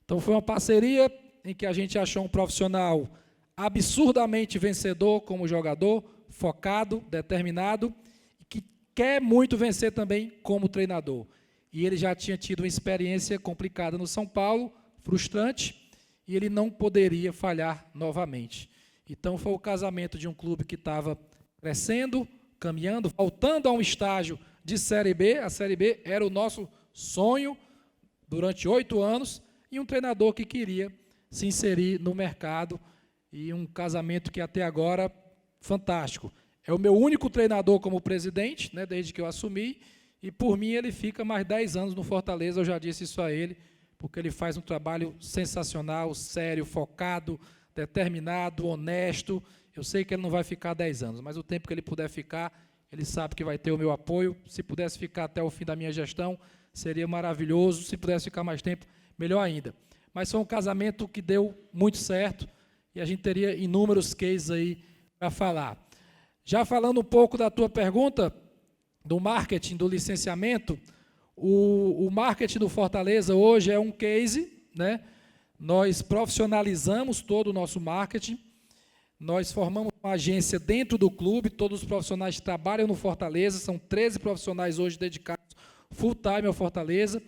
Então, foi uma parceria em que a gente achou um profissional absurdamente vencedor como jogador, focado, determinado, que quer muito vencer também como treinador. E ele já tinha tido uma experiência complicada no São Paulo, frustrante, e ele não poderia falhar novamente. Então, foi o casamento de um clube que estava crescendo, caminhando, voltando a um estágio de Série B. A Série B era o nosso sonho durante 8 anos, e um treinador que queria se inserir no mercado, e um casamento que até agora, fantástico. É o meu único treinador como presidente, né, desde que eu assumi, e por mim ele fica mais 10 anos no Fortaleza, eu já disse isso a ele, porque ele faz um trabalho sensacional, sério, focado, determinado, honesto. Eu sei que ele não vai ficar 10 anos, mas o tempo que ele puder ficar, ele sabe que vai ter o meu apoio. Se pudesse ficar até o fim da minha gestão, seria maravilhoso. Se pudesse ficar mais tempo, melhor ainda. Mas foi um casamento que deu muito certo, e a gente teria inúmeros cases aí para falar. Já falando um pouco da tua pergunta, do marketing, do licenciamento, o marketing do Fortaleza hoje é um case, né? Nós profissionalizamos todo o nosso marketing, nós formamos uma agência dentro do clube, todos os profissionais que trabalham no Fortaleza, são 13 profissionais hoje dedicados full time ao Fortaleza,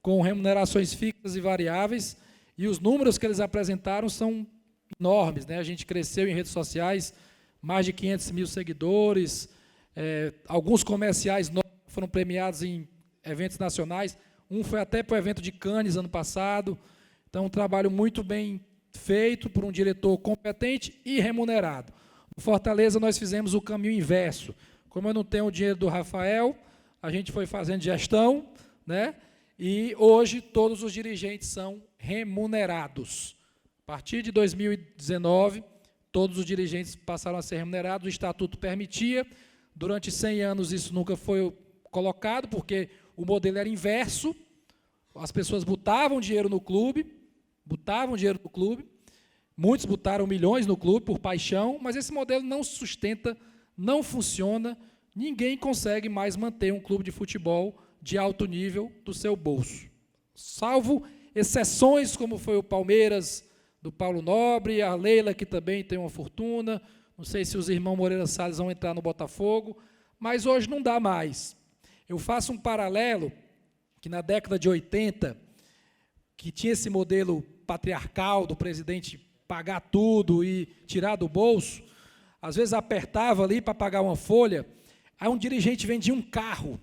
com remunerações fixas e variáveis, e os números que eles apresentaram são enormes, né? A gente cresceu em redes sociais, mais de 500 mil seguidores, alguns comerciais foram premiados em eventos nacionais, um foi até para o evento de Cannes ano passado. Então, um trabalho muito bem feito por um diretor competente e remunerado. No Fortaleza, nós fizemos o caminho inverso. Como eu não tenho o dinheiro do Rafael, a gente foi fazendo gestão, né? E hoje todos os dirigentes são remunerados. A partir de 2019, todos os dirigentes passaram a ser remunerados, o estatuto permitia. Durante 100 anos isso nunca foi colocado, porque o modelo era inverso, as pessoas botavam dinheiro no clube, muitos botaram milhões no clube por paixão, mas esse modelo não sustenta, não funciona, ninguém consegue mais manter um clube de futebol de alto nível do seu bolso. Salvo exceções, como foi o Palmeiras, do Paulo Nobre, a Leila, que também tem uma fortuna, não sei se os irmãos Moreira Salles vão entrar no Botafogo, mas hoje não dá mais. Eu faço um paralelo, que na década de 80, que tinha esse modelo patriarcal do presidente pagar tudo e tirar do bolso, às vezes apertava ali para pagar uma folha, aí um dirigente vendia um carro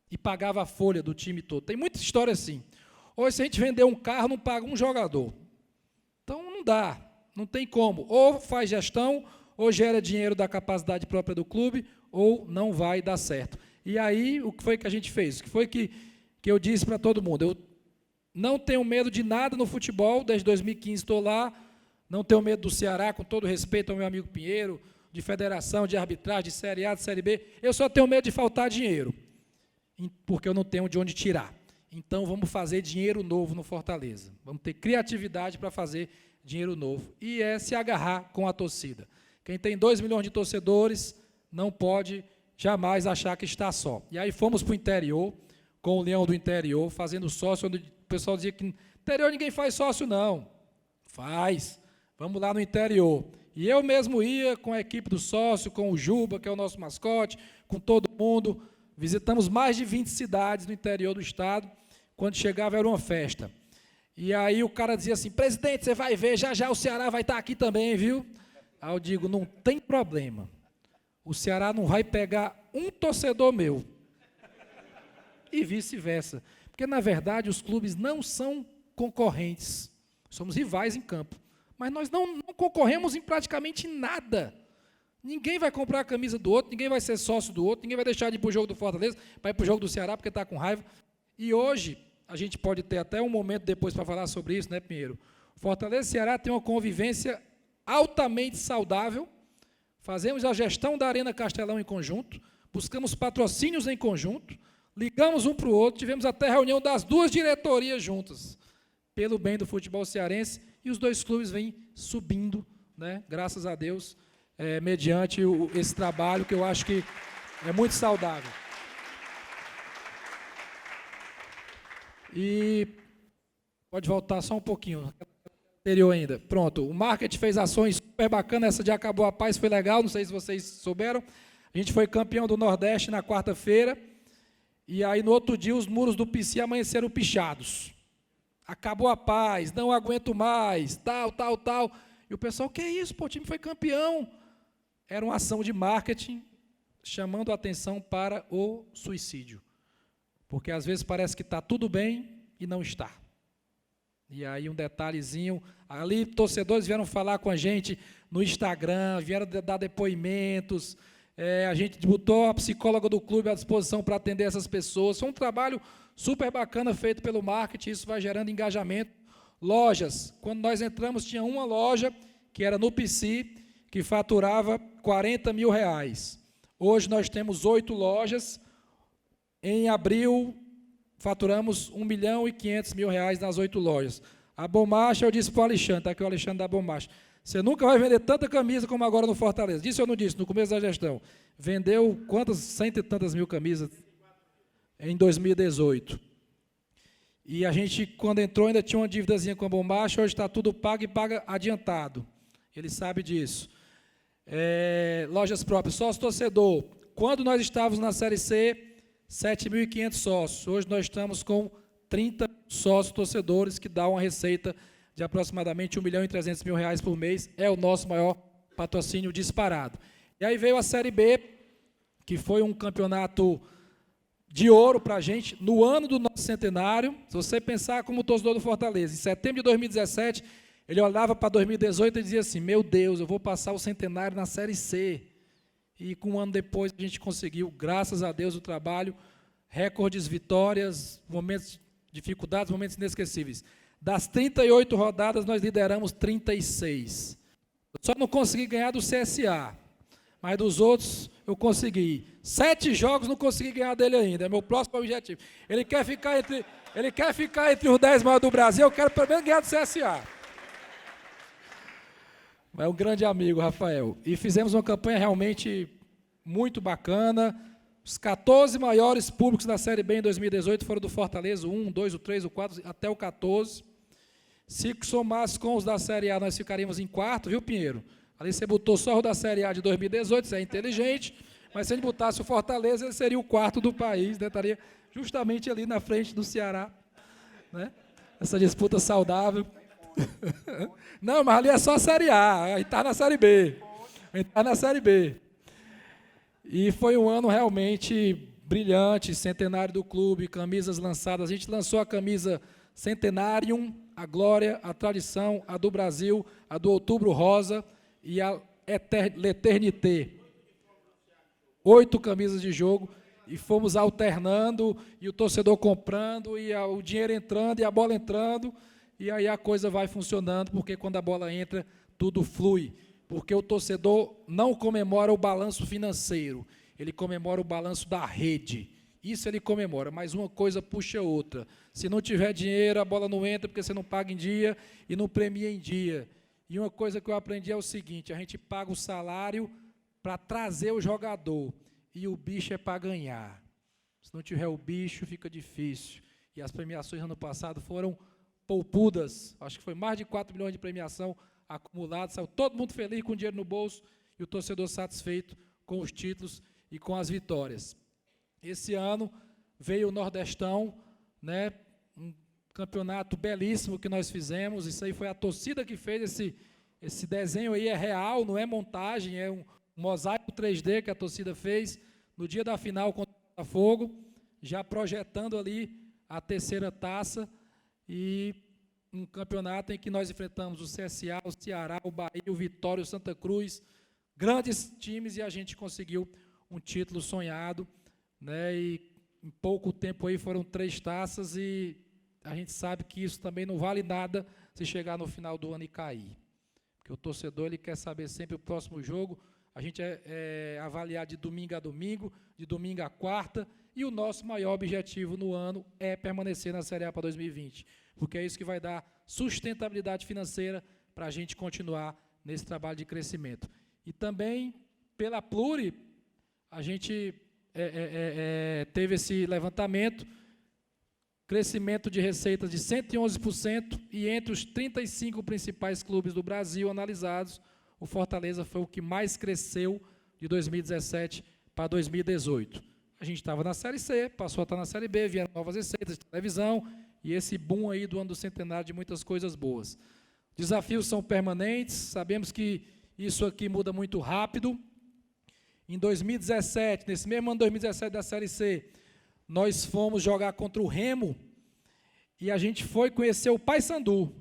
e pagava a folha do time todo. Tem muita história assim. Hoje, se a gente vender um carro, não paga um jogador. Então, não dá, não tem como. Ou faz gestão, ou gera dinheiro da capacidade própria do clube, ou não vai dar certo. E aí, o que foi que a gente fez? O que foi que eu disse para todo mundo? Eu não tenho medo de nada no futebol, desde 2015 estou lá, não tenho medo do Ceará, com todo respeito ao meu amigo Pinheiro, de federação, de arbitragem, de Série A, de Série B, eu só tenho medo de faltar dinheiro, porque eu não tenho de onde tirar. Então, vamos fazer dinheiro novo no Fortaleza. Vamos ter criatividade para fazer dinheiro novo. E é se agarrar com a torcida. Quem tem 2 milhões de torcedores não pode jamais achar que está só. E aí fomos para o interior, com o Leão do Interior, fazendo sócio, onde o pessoal dizia que no interior ninguém faz sócio, não. Faz. Vamos lá no interior. E eu mesmo ia com a equipe do sócio, com o Juba, que é o nosso mascote, com todo mundo. Visitamos mais de 20 cidades no interior do estado. Quando chegava era uma festa. E aí o cara dizia assim, presidente, você vai ver, já já o Ceará vai estar aqui também, viu? Aí eu digo, não tem problema. O Ceará não vai pegar um torcedor meu. E vice-versa. Porque, na verdade, os clubes não são concorrentes. Somos rivais em campo. Mas nós não concorremos em praticamente nada. Ninguém vai comprar a camisa do outro, ninguém vai ser sócio do outro, ninguém vai deixar de ir para o jogo do Fortaleza, para ir para o jogo do Ceará porque está com raiva. E hoje, a gente pode ter até um momento depois para falar sobre isso, né, Pinheiro? Fortaleza e Ceará tem uma convivência altamente saudável. Fazemos a gestão da Arena Castelão em conjunto, buscamos patrocínios em conjunto, ligamos um para o outro, tivemos até reunião das duas diretorias juntas, pelo bem do futebol cearense, e os dois clubes vêm subindo, né, graças a Deus, mediante esse trabalho que eu acho que é muito saudável. E pode voltar só um pouquinho, anterior ainda. Pronto, o marketing fez ações super bacanas, essa de Acabou a Paz foi legal, não sei se vocês souberam. A gente foi campeão do Nordeste na quarta-feira, e aí no outro dia os muros do PC amanheceram pichados. Acabou a paz, não aguento mais, tal. E o pessoal, que é isso, pô, o time foi campeão. Era uma ação de marketing chamando a atenção para o suicídio. Porque às vezes parece que está tudo bem e não está. E aí um detalhezinho, ali torcedores vieram falar com a gente no Instagram, vieram dar depoimentos, a gente botou a psicóloga do clube à disposição para atender essas pessoas. Foi um trabalho super bacana feito pelo marketing, isso vai gerando engajamento. Lojas, quando nós entramos tinha uma loja, que era no PC, que faturava R$40 mil. Hoje nós temos 8 lojas, em abril faturamos R$1.500.000 nas 8 lojas. A Bombacha, eu disse para o Alexandre, está aqui o Alexandre da Bombacha, você nunca vai vender tanta camisa como agora no Fortaleza. Disse ou não disse, no começo da gestão? Vendeu quantas, 100 e tantas mil camisas em 2018. E a gente, quando entrou, ainda tinha uma dívidazinha com a Bombacha, hoje está tudo pago e paga adiantado. Ele sabe disso. Lojas próprias, sócio-torcedor. Quando nós estávamos na Série C, 7.500 sócios. Hoje nós estamos com 30 sócios-torcedores, que dá uma receita de aproximadamente R$1.300.000 por mês. É o nosso maior patrocínio disparado. E aí veio a Série B, que foi um campeonato de ouro para a gente, no ano do nosso centenário. Se você pensar como torcedor do Fortaleza, em setembro de 2017, ele olhava para 2018 e dizia assim, meu Deus, eu vou passar o centenário na Série C. E com um ano depois a gente conseguiu, graças a Deus, o trabalho, recordes, vitórias, momentos, dificuldades, momentos inesquecíveis. Das 38 rodadas, nós lideramos 36. Eu só não consegui ganhar do CSA, mas dos outros eu consegui. 7 jogos não consegui ganhar dele ainda, é meu próximo objetivo. Ele quer ficar entre os 10 maiores do Brasil, eu quero pelo menos ganhar do CSA. É um grande amigo, Rafael. E fizemos uma campanha realmente muito bacana. Os 14 maiores públicos da Série B em 2018 foram do Fortaleza, o 1, o 2, o 3, o 4, até o 14. Se somasse com os da Série A, nós ficaríamos em quarto, viu, Pinheiro? Ali você botou só o da Série A de 2018, você é inteligente, mas se a gente botasse o Fortaleza, ele seria o quarto do país, né? Estaria justamente ali na frente do Ceará, né? Essa disputa saudável. Não, mas ali é só a Série A, a gente está na Série B. A gente está na Série B. E foi um ano realmente brilhante, centenário do clube, camisas lançadas. A gente lançou a camisa Centenarium, a Glória, a Tradição, a do Brasil, a do Outubro Rosa e a L'Eternité. 8 camisas de jogo, e fomos alternando, e o torcedor comprando, e o dinheiro entrando, e a bola entrando, e aí a coisa vai funcionando, porque quando a bola entra, tudo flui. Porque o torcedor não comemora o balanço financeiro, ele comemora o balanço da rede. Isso ele comemora, mas uma coisa puxa a outra. Se não tiver dinheiro, a bola não entra porque você não paga em dia e não premia em dia. E uma coisa que eu aprendi é o seguinte, a gente paga o salário para trazer o jogador, e o bicho é para ganhar. Se não tiver o bicho, fica difícil. E as premiações no ano passado foram poupudas, acho que foi mais de 4 milhões de premiação acumulada, saiu todo mundo feliz com o dinheiro no bolso e o torcedor satisfeito com os títulos e com as vitórias. Esse ano veio o Nordestão, né, um campeonato belíssimo que nós fizemos, isso aí foi a torcida que fez esse desenho aí, é real, não é montagem, é um mosaico 3D que a torcida fez no dia da final contra o Botafogo, já projetando ali a terceira taça, e um campeonato em que nós enfrentamos o CSA, o Ceará, o Bahia, o Vitória, o Santa Cruz, grandes times, e a gente conseguiu um título sonhado, né, e em pouco tempo aí foram 3 taças, e a gente sabe que isso também não vale nada se chegar no final do ano e cair. Porque o torcedor ele quer saber sempre o próximo jogo, a gente é avaliar de domingo a domingo, de domingo a quarta, e o nosso maior objetivo no ano é permanecer na Série A para 2020, porque é isso que vai dar sustentabilidade financeira para a gente continuar nesse trabalho de crescimento. E também, pela Pluri, a gente teve esse levantamento, crescimento de receitas de 111%, e entre os 35 principais clubes do Brasil analisados, o Fortaleza foi o que mais cresceu de 2017 para 2018. A gente estava na Série C, passou a estar na Série B, vieram novas receitas de televisão, e esse boom aí do ano do centenário de muitas coisas boas. Desafios são permanentes, sabemos que isso aqui muda muito rápido. Em 2017, nesse mesmo ano de 2017 da Série C, nós fomos jogar contra o Remo, e a gente foi conhecer o Paysandu.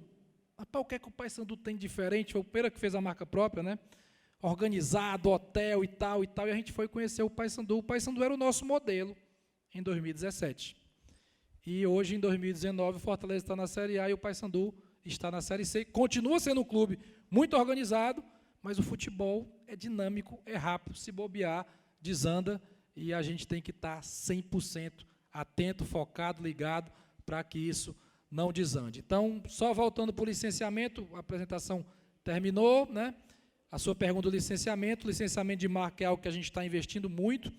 Rapaz, o que é que o Paysandu tem de diferente? Foi o Pera que fez a marca própria, né? Organizado, hotel e tal, e a gente foi conhecer o Paysandu. O Paysandu era o nosso modelo em 2017. E hoje, em 2019, o Fortaleza está na Série A e o Paysandu está na Série C. Continua sendo um clube muito organizado, mas o futebol é dinâmico, é rápido, se bobear, desanda, e a gente tem que estar 100% atento, focado, ligado, para que isso não desande. Então, só voltando para o licenciamento, a apresentação terminou, né? A sua pergunta do licenciamento de marca é algo que a gente está investindo muito.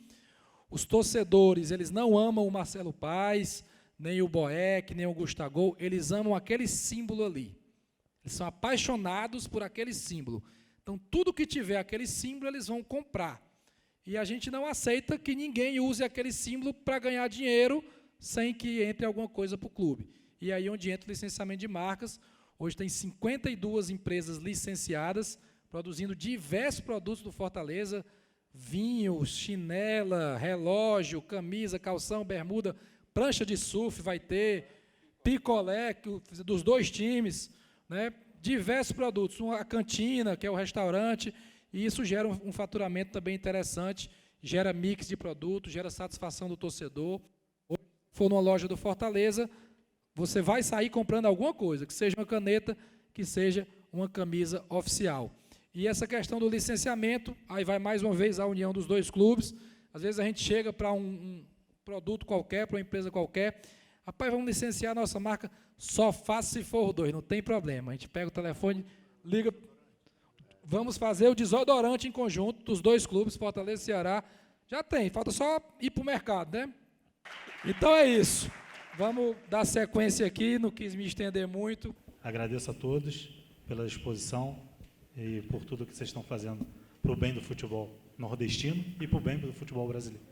Os torcedores, eles não amam o Marcelo Paes, nem o Boeck, nem o Gustavo, eles amam aquele símbolo ali. Eles são apaixonados por aquele símbolo. Então, tudo que tiver aquele símbolo, eles vão comprar. E a gente não aceita que ninguém use aquele símbolo para ganhar dinheiro sem que entre alguma coisa para o clube. E aí onde entra o licenciamento de marcas. Hoje tem 52 empresas licenciadas, produzindo diversos produtos do Fortaleza, vinho, chinela, relógio, camisa, calção, bermuda, prancha de surf vai ter, picolé dos dois times, né? Diversos produtos, a cantina, que é o restaurante, e isso gera um faturamento também interessante, gera mix de produtos, gera satisfação do torcedor. Se for numa loja do Fortaleza, você vai sair comprando alguma coisa, que seja uma caneta, que seja uma camisa oficial. E essa questão do licenciamento, aí vai mais uma vez a união dos dois clubes. Às vezes a gente chega para um produto qualquer, para uma empresa qualquer, rapaz, vamos licenciar a nossa marca, só faça se for dois, não tem problema. A gente pega o telefone, liga, vamos fazer o desodorante em conjunto dos dois clubes, Fortaleza e Ceará. Já tem, falta só ir para o mercado, né? Então é isso. Vamos dar sequência aqui, não quis me estender muito. Agradeço a todos pela exposição e por tudo que vocês estão fazendo para o bem do futebol nordestino e para o bem do futebol brasileiro.